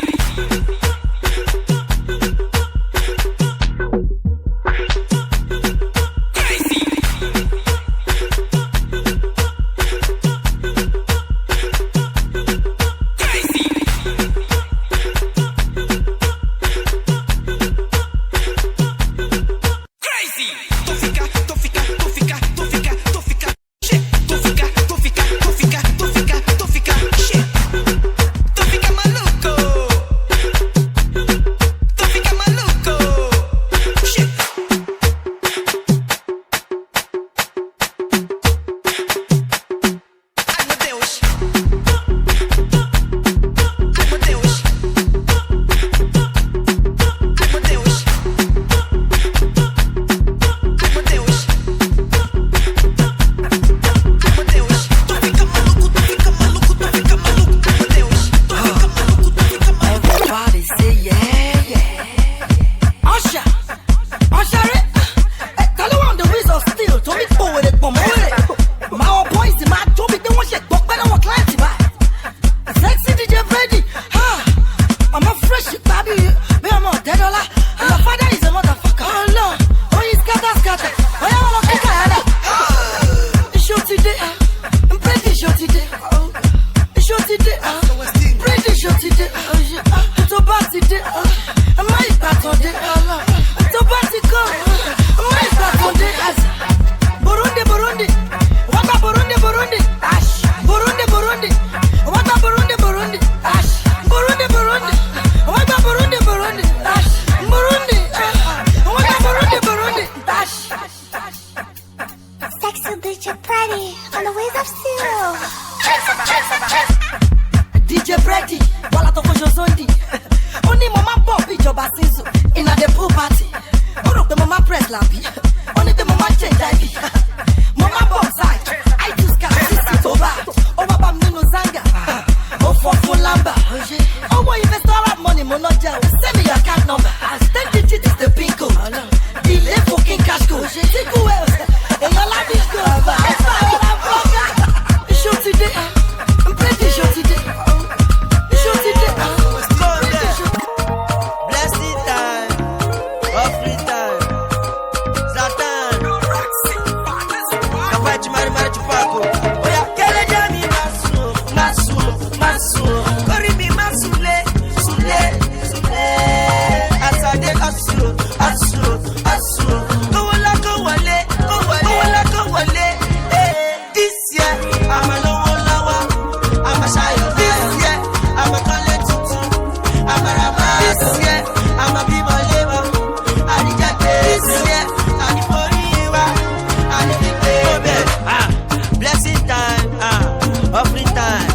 S5: Blessing time, offering time,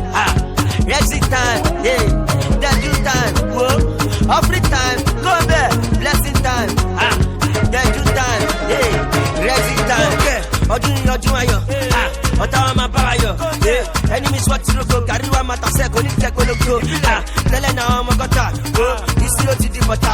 S5: Rexy time.
S13: máa tàṣẹ́ kò ní jẹ́ gbólógbó. Tẹ́lẹ̀ náà ọmọ gọ́tà, ìṣirò ti di bọ̀tà.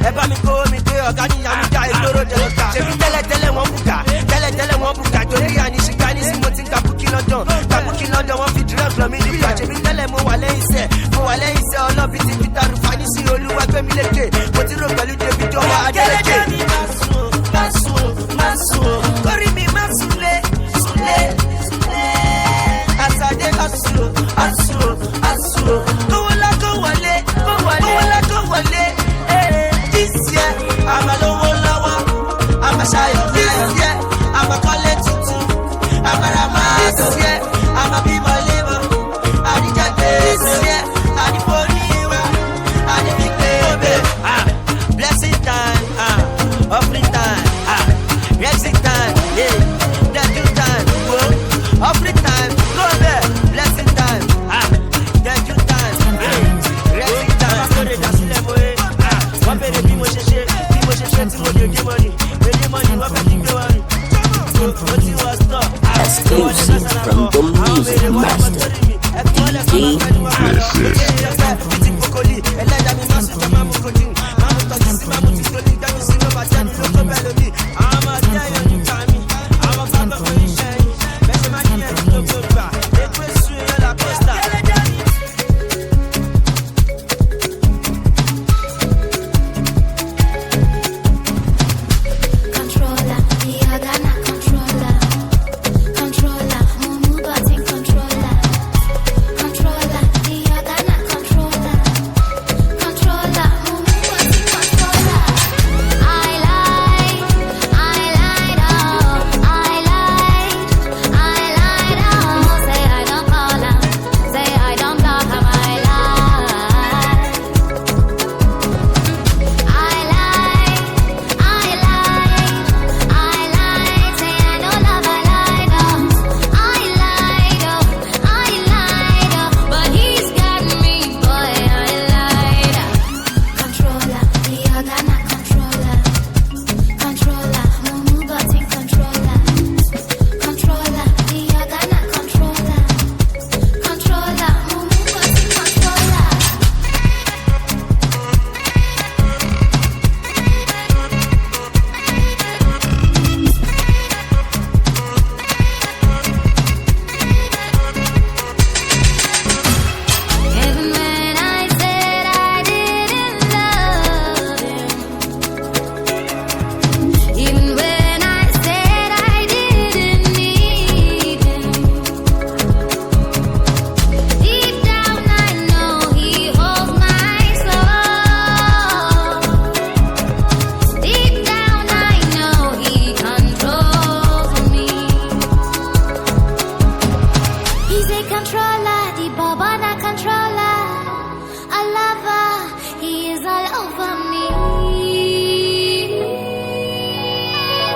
S13: Ẹ bá mi kó mi pé ọ̀gá níyà mi já ìgboro jẹ lọ́ta. Ṣèbí tẹ́lẹ̀ wọ́n bùkà, tẹ́lẹ̀ wọ́n bùkà. Torí àníṣíkà ní sí mo ti ń ka Bukky London. Ka Bukky London wọ́n fi drugs lọ mí nígbà. Ṣèbí tẹ́lẹ̀ mo wà lẹ́yìn iṣẹ́ ọlọ́bí ti fi tarù fani sí olúwa gbé mi lékè. Mo ti rò pẹ̀lú Davido ọmọ Adélèké. Má sùn, orí mi má súnlé. Asade hustle. Kówó wọlé. This year, I'm a lówó lọ́wọ́. I'm a ṣayọ̀ this year. I'm a kọ́lé tuntun. I'm a rama this year. I'm a bímọ lébọ̀. Àdìjáde this year. Àdìforíwá. Àdìfígbé. Blessing time. Offering time. Exit time. Deadly time. Offering time. Go there. Blessing time. Deadly time. Exit time. Sóde dasílẹ̀ mọ́ẹ́. Wọ́n bẹ̀rẹ̀ bí mo ṣe ṣe tí mo lè dé mọ́ni. Èdè mọ́ni wọ́n fẹ́ kí gbé wá rí. Mo ti wá stọ̀.
S12: Exclusive from the Music Master, DJ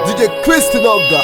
S6: DJ Christian Ogda.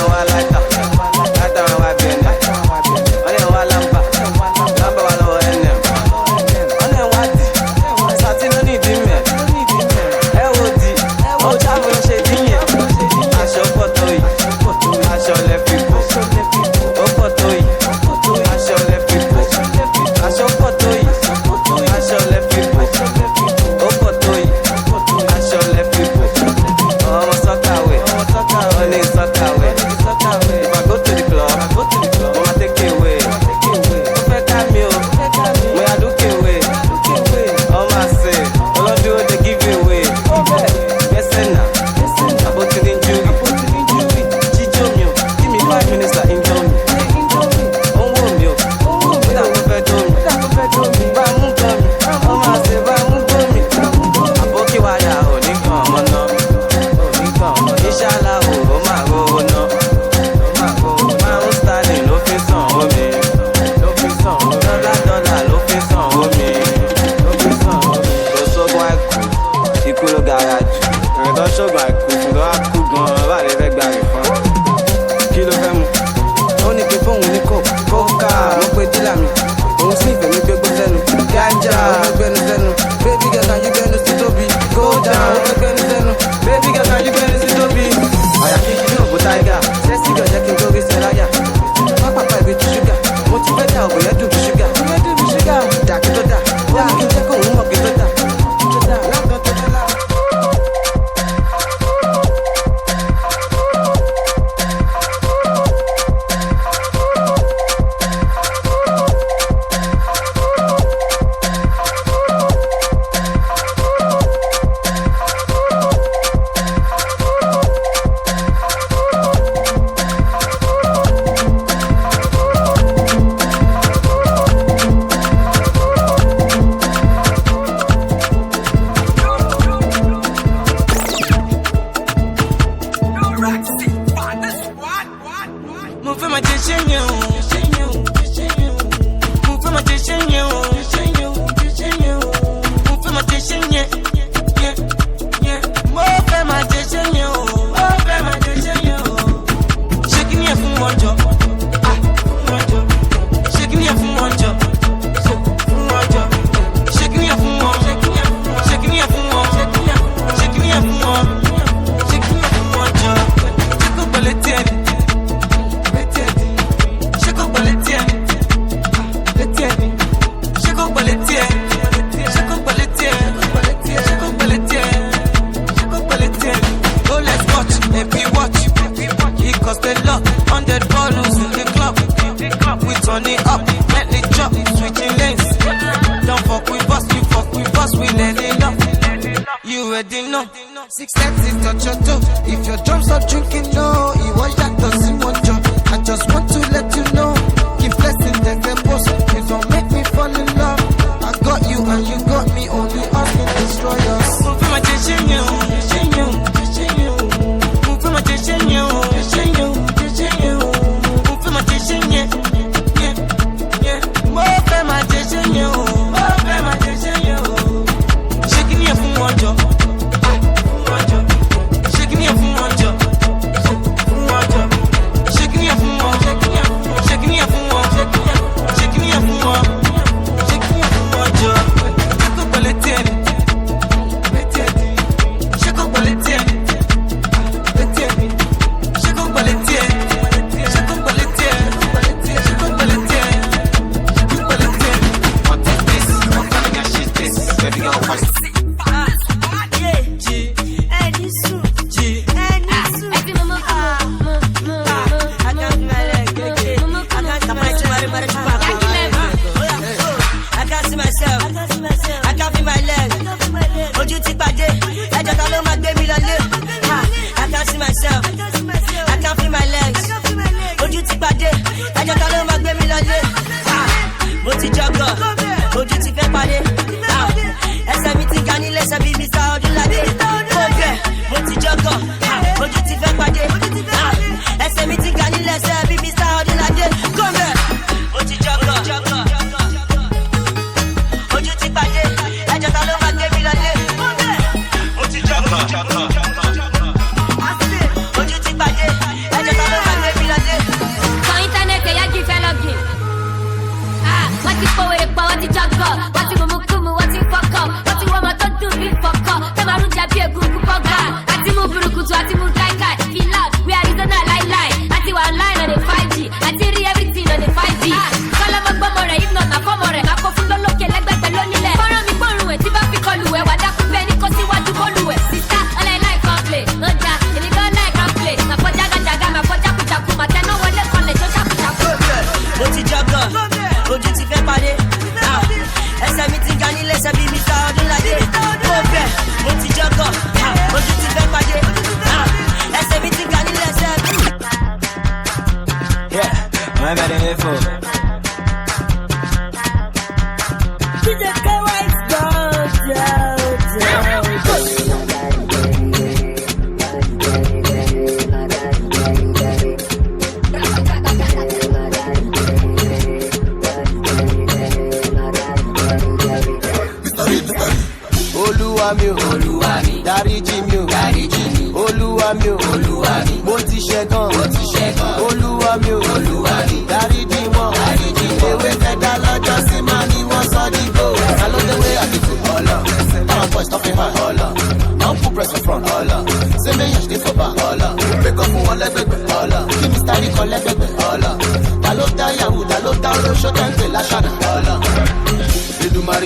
S13: Wala
S14: for my Chechenyo. Move for my Chechenyo. Move for my Chechenyo. Yeah. Move for my Chechenyo. Shaking your phone one job. Shaking your phone one job. Shaking your phone one. Shaking your phone one. Shaking your phone one. Shaking your phone one job. Shake up baletieni. Shake up baletieni. Shake up baletieni. Shake up baletieni. Shake up baletieni. Shake up baletieni. Oh, let's watch. Maybe watch. It cost a lot. 100 bottles in the club. We turn it up. Let it drop. Switching lanes. Don't fuck with us. You fuck with us. We let it up. You already know. 6:30 touch your toe. If your drums are drinking, no. You watch that doesn't want you. I just want to let you know. Keep flexing, take the post. You don't make me fall in love. I got you and you got me. Only us can destroy us. Move for my Chechenyo. Move for my Chechenyo. Move for my Chechenyo. Yeah. Move for my Chechenyo. Shaking your phone one job. Shaking your phone one job. Shaking your phone one. Shaking your phone one. Shaking your phone one. Shaking your phone one job. Shake up baletieni. Shake up baletieni. Shake up baletieni. Shake up baletieni. Shake up baletieni. Shake up baletieni. What is this? What kind of shit this? Baby girl, what's this?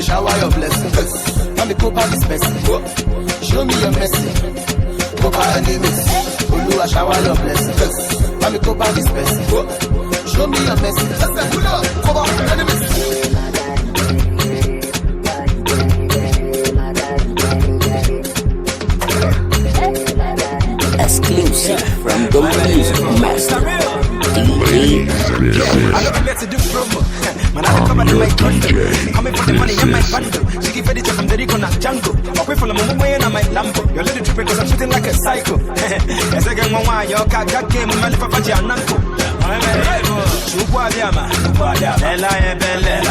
S18: Shower your blessings. Let me cope this person. Show me your mercy. Cope our enemies. Oluwa shower your blessings. Let me cope this person. Show me your mercy. Cope our enemies.
S12: Exclusive from the Music Master.
S20: I love to do promo. Man, I come and do my content. Coming for the money in my bundle. She give it to I'm the Rico not Django. I wait for the moment when I'm my Lambo. Your lady tripping cause I'm shooting like a psycho. As I get one, your cat game, my life of a Jananko. Chukwadiama, Ella Belle,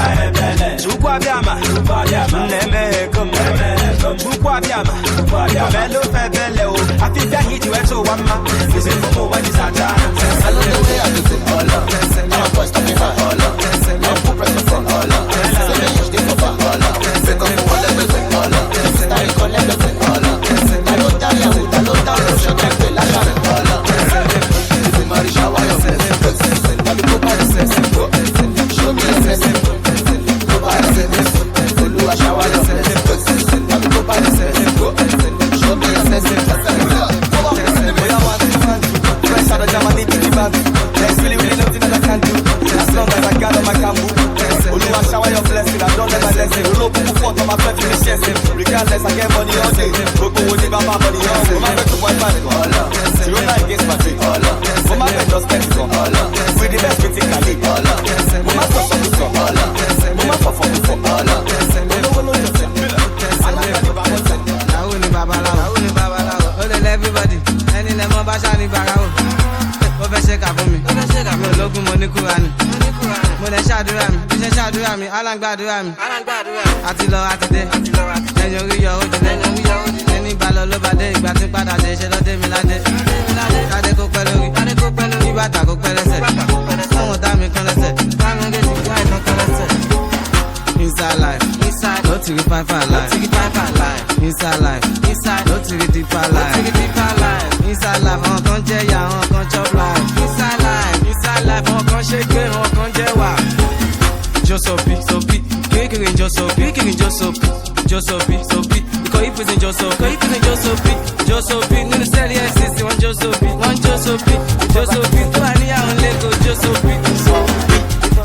S20: Chukwadiama, Neme, come, Chukwadiama, Bello Fabello. I think that hit you at so one man. This is for what is that? I love the way I do it all up. I'm first of all up. I'm for president all up. So they use the cover all up. Second for all everything all up. I call everything all up. I don't tell you, I don't tell you, show them the lash all up. If you marry, shower your face. Go by the sense. Show me the sense. Go by the sense. Go a shower your face. Go by the sense. Show me the sense. Fresh out of Germany, Biggie Band. There's really nothing that I can do. As long as I got on my camel. Oluwa shower your blessing, I don't let my blessing. Olo pupu fought on my friend to the chasing. Regardless, I get money all day. Gbogbo wo ni baba money all day. Mo ma fẹ́ tó boy man kan. Zero nine against Patrick. Mo ma fẹ́ just bet kan. With the best critically. Mo ma sọ fún mi sọ. Mo ma fọ fún mi fọ. Olówó ló yọ sẹ́. Alágbàdì bàbá sẹ́.
S14: Làwọn ni babaláwo. Ó lè lẹ́ everybody. Ẹni lẹ́ mọ́ bá ṣáà ní gbàrà o. Ó fẹ́ ṣe kà fún mi. Mi ò lógun mo ní Kúránì. Mo lè ṣàdúrà mi. Bí ṣe ṣàdúrà mi, alágbàdúrà mi. Àti lọ àti dé. Lẹ́yìn orí yọ ojú lé. Ẹni bá lọ ló bá dé. Ìgbà tí padà dé ṣe lọ́dé mi ládé. Kádé kó pẹ́ lórí. Bí bàtà kó pẹ́ lẹ́sẹ̀. Fún ọ̀tá mi kan lẹ́sẹ̀. Bámi ń gé ti gbá ìkan kan lẹ́sẹ̀. Inside life. Ló ti rí fáfá life. Inside life. Ló ti rí deeper life. Inside life. Àwọn kan jẹ́ ìyá, àwọn kan chop life. Inside life. Àwọn kan ṣe gbé, àwọn kan jẹ́ wà. Josopi, kékeré Josopi. Ikọ̀ ìpèsè Josopi. Nínú sẹ́ẹ̀lì FCC, wọ́n Josopi. Tó wà níyàwó lẹ́kọ̀ọ́ Josopi.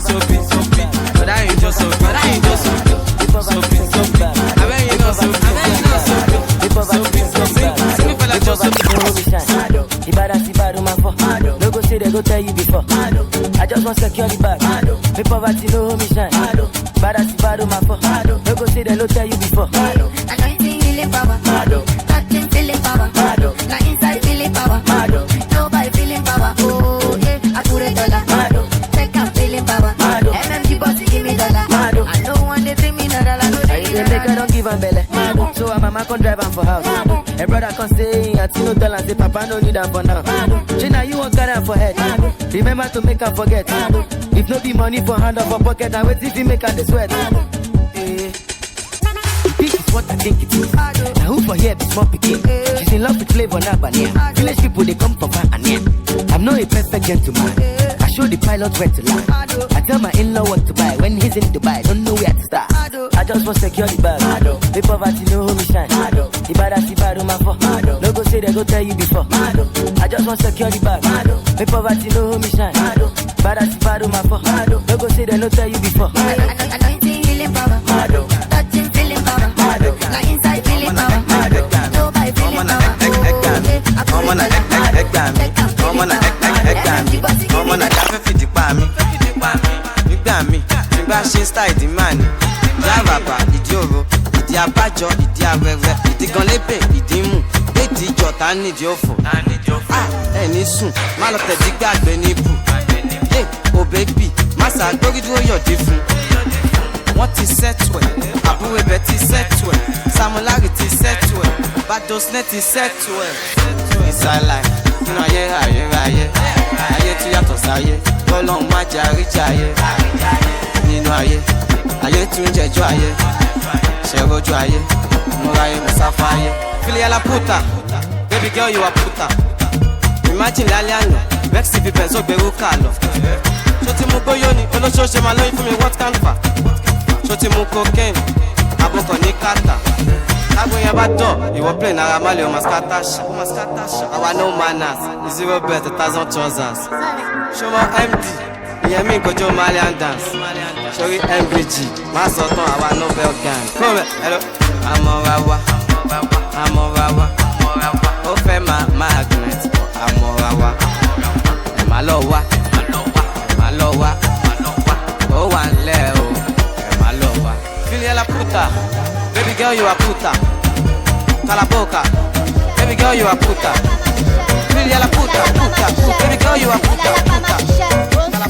S14: Sopi. Bọ̀dá yìí Josopi. Sopi. Abẹ́yìn náà Sopi. Simi fẹ́lẹ̀ Josopi.
S21: Ibada my for. No go say they go tell you before. I just want secure the bag. Me poverty no me shine. Ibada my for. No go say they no tell you before.
S9: I know you feeling power. Nothing feeling power. Now inside feeling power. Nobody feeling power. Oh yeah, I put a dollar. Check out feeling power. MMG bossy give me dollar. I don't want to bring me no dollar.
S21: They make her don't give am belly. So a mama can drive am for house. A brother can stay at no tell and say papa no need am for now. China you won't carry am for head. Remember to make am forget. If no be money for hand or for pocket, I wait if you make her the sweat. This is what I think it is. Now who for here be small picking? She's in love with flavor now, but yeah. Village people they come from far and yeah. I'm not a perfect gentleman. I show the pilot where to land. I tell my in-law what to buy when he's in Dubai. Don't know where to start. I just want secure the bag. The poverty no me shine. Ibada my for. No go say they go tell you before. I just want secure the bag. The poverty no me shine. Ibada my for. No go say they no tell you before.
S9: I know you feeling power. Touching feeling power. Now inside feeling power. Nobody feeling power.
S14: Ọmọ náà dáfẹ́ fìdí pa mi. Nígbà mi, nígbà ṣe style ìdí máa ní. Ìdí àràbà, ìdí òro, ìdí abájọ, ìdí awẹ́wẹ́, ìdí gan lébè, ìdí mú. Léèdì ìjọ tá nídìí òfò. Ẹni sùn, má lọ tẹ̀dí gbàgbé níbù. O bébì, má ṣàgbórí dúró yọ̀dí fún. Wọ́n ti sẹ́tù ẹ̀, àbúrò ibẹ̀ ti sẹ́tù ẹ̀, Samulari ti sẹ́tù ẹ̀, Badosne ti sẹ́tù ẹ̀. Inside life, nínú ayé, ayé tún yàtọ̀ sáyé, Ọlọ́run má jẹ́ àríjàyé. Nínú ayé tún jẹjọ́ ayé, ṣẹ̀rọ̀jú ayé, múra ayé, musafa ayé. Filiya la puta, baby girl you a puta. Imagine lálẹ́ àná, vex ti fi bẹ̀nsó gbèrú kà lọ. Ṣó ti mú gbóyó ni, olóṣooṣe máa lóyún fún mi what can fa? Ṣó ti mú cocaine, abọ́kọ̀ ní kàtà. Tágbó yẹn bá dọ̀, ìwọ play náírà má lè o mascatash. Àwa no manners, 0 bet 1,000 trousers. Ṣọmọ MD, ìyẹn mi kojú Malian dance. Ṣorí MBG, má sọ tán àwa Nobel gang. Kọ́mẹ̀, hello. Àmọ́ra wa, ó fẹ́ máa magnet. Àmọ́ra wa, ẹ̀ má lọ wá. Ó wà nílẹ̀ o, ẹ̀ má lọ wá. Filiya la puta, baby girl, you a puta. Calaboca. Baby girl, you a puta. Really, a puta, puta. Baby girl, you a puta, puta.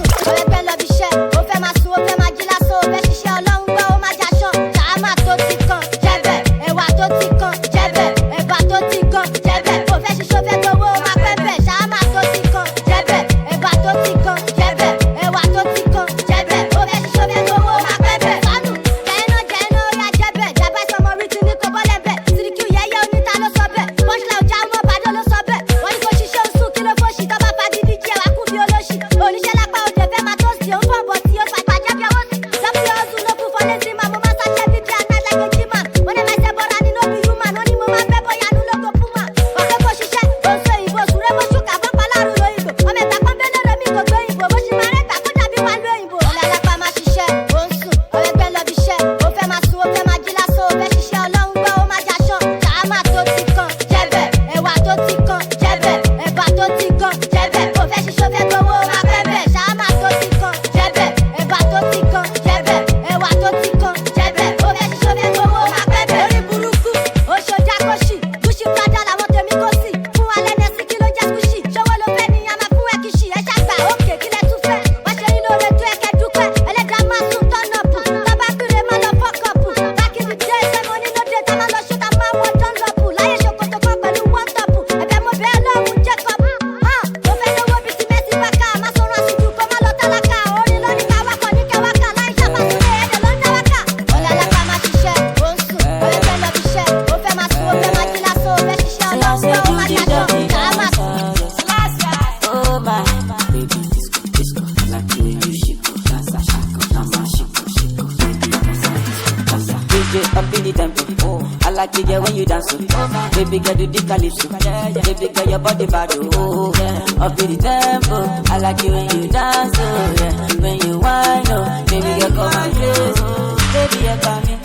S14: Baby girl, do the calypso. Baby girl, your body bad, oh yeah. Up in the tempo, I like you when you dance, oh yeah. When you whine, oh, baby girl, come and play, oh. Baby, you're coming,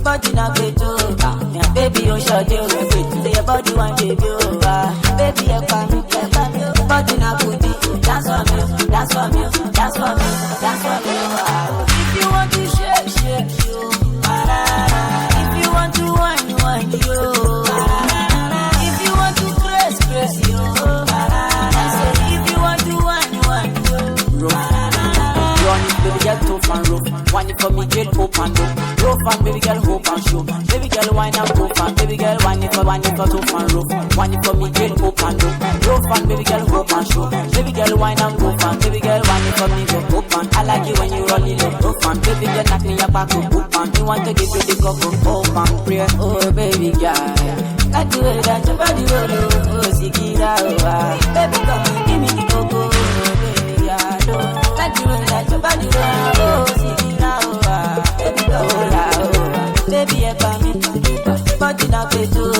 S14: body not great, oh. Yeah, baby, you short, you say your body one, baby, oh. Baby, you're coming, body not good, dance for me, dance for me, dance for me, dance for me, oh. If you want to shake, shake, you. If you want to whine, whine, you. Baby girl, tough and rough. Wine it for me, girl, hope and rough. Rough and baby girl, hope and show. Baby girl, wine and tough and baby girl, wine it for tough and rough. Wine it for me, girl, hope and rough. Rough and baby girl, hope and show. Baby girl, wine and tough and baby girl, wine it for me, girl, hope and. I like it when you roll it up, rough and baby girl, knock me your back up, hope and. You want to give you the cup of hope and prayer, oh baby girl. Like the way that your body roll, oh, Sikira, oh, baby come and give me the cocoa, oh, baby, yeah, don't. Like the way that your body roll, oh, Sikira, oh, baby go, oh, baby, yeah, for me, body not pay too,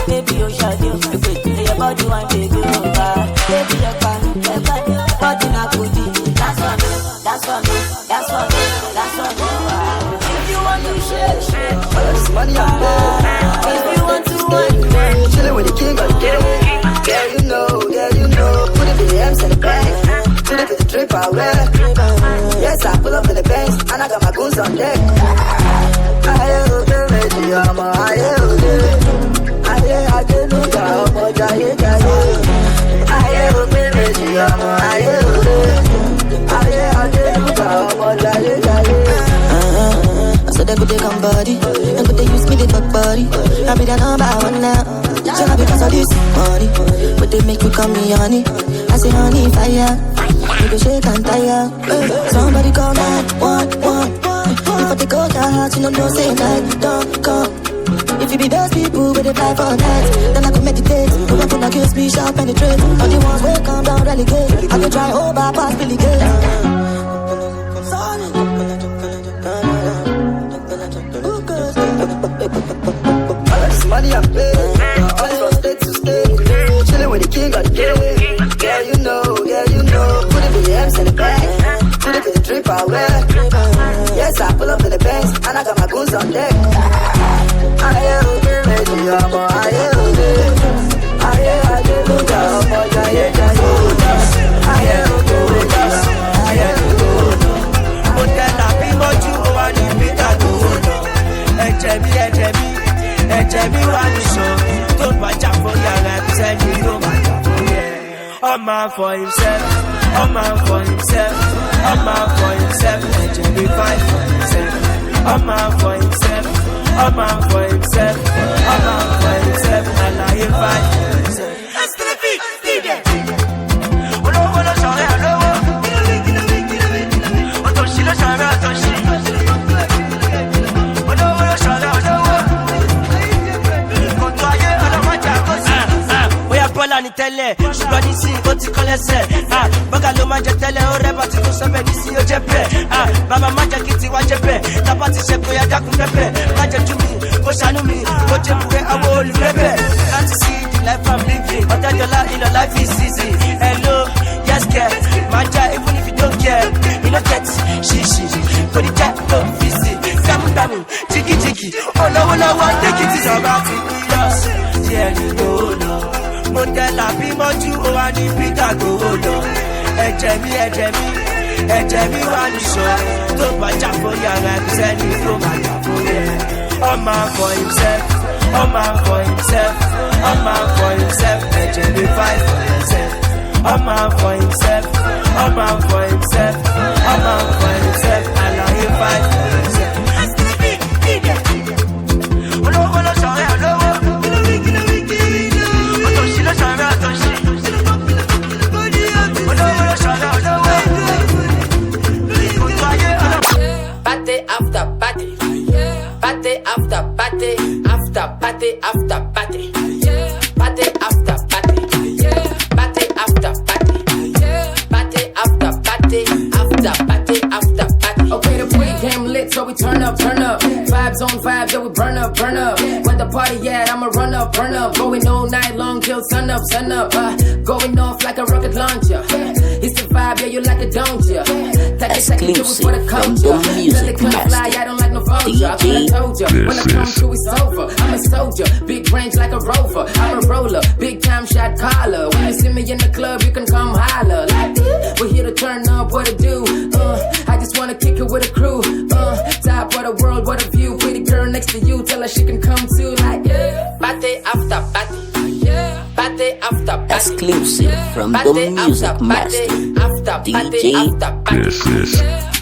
S14: baby, you shall do, your body want to go, baby, yeah, for me, body not good, that's for me, that's for me, that's for me, that's for me. If you want to shake, shake,
S18: this money I'm
S14: if you want to wine,
S18: chillin' with the king of the game. Yeah, you know, put it in the M's and the bank. Put it in the drip I wear. Yes, I pull up in the banks, and I got my goons on deck. I do the ready, I'm a I do the I'm a giant. I do the ready, I'm a I do the so they could take on body, and could they use me the back body. I be the number one now. So not because of this money, but they make you call me honey. I say honey fire, you go shake and tire. Somebody call 911. If I take out your heart, you know say night don't come. If you be those people with a fly for night, then I could meditate. Go up and kiss me, sharp penetrate. All the ones will come down relegate. I can try over past Billy Gate. Money I play, all is from state to state. Chillin' with the king of the game. Yeah, you know. Put it in the M's and the bag. Put it in the drip I wear. Yes, I pull up in the banks, and I got my goons on deck. I am ready, I'm a I am ready. I do the I'm a giant. I am ready.
S20: Hotel happy moju o wa ni Peter do. Eje bi eje.
S1: man for himself, a man for himself, a man for himself, and Jerry fight for himself, a man for himself, a man for himself, a man for himself, and I fight for himself. Let's get a beat, DJ. Bọ́lá ni tẹ́lẹ̀, ṣùgbọ́n ní sí ó ti kọ́ lẹ́sẹ̀. Bọ́gà ló máa jẹ tẹ́lẹ̀, ó rẹ́bà tí kò sọ bẹ́ẹ̀ ní sí ó jẹ́ bẹ́ẹ̀. Bàbá má jẹ́ kí tiwa jẹ́ bẹ́ẹ̀, tábà ti ṣe kó yá dákun pẹ́pẹ́. Má jẹ́ jú mi, kó ṣàánú mi, kó jẹ́ buwé àwọn olùrẹ́bẹ̀. Láti sí the life I'm living, ọ̀tẹ́jọ́lá ilọ̀ life is easy. Hello, yes girl, máa jẹ́ even if you don't care. You no get ṣíṣì, kò ní jẹ́ no fisi. Gbàmúgbàmù, jìgìjìgì, olówó lọ́wọ́ dékìtì. Ìjọba ti ní yọ̀ọ̀sì, tí ẹni tó lọ. Mo tẹ́lá bí mọ́jú ó wá ní Peter gbowó lọ. Ẹ̀jẹ̀ mi wà níṣọ́. Tó bá jà fún yàrá ẹ̀kúsẹ́ni tó bá jà fún yẹ. All man for himself, all man for himself, all man for himself. Ẹ̀jẹ̀ mi fight for himself. All man for himself, all man for himself, all man for himself. Àlàyé fight for himself. Olówó ló sọ̀rọ̀ ẹ̀ lówó.
S3: Party after party, party after party, after party after party, party after party, party after party, party after party, after party after party. Okay, the pregame lit, so we turn up, turn up. Vibes on vibes, yeah we burn up, burn up. Where the party at, I'ma run up, burn up. Going all night long till sun up, sun up. Going off like a rocket launcher. It's the vibe, yeah you like it, don't ya?
S12: Exclusive from the music master,
S3: I don't like no vulture. I could have told ya, when I come through it's over. I'm a soldier, big range like a rover. I'm a roller, big time shot caller. When you see me in the club, you can come holler. Like, we're here to turn up, what to do? I just wanna kick it with a crew. Top of the world, what a view. Pretty girl next to you, tell her she can come too. Like, party after party. Party after party.
S12: Exclusive from the music master, DJ Chris.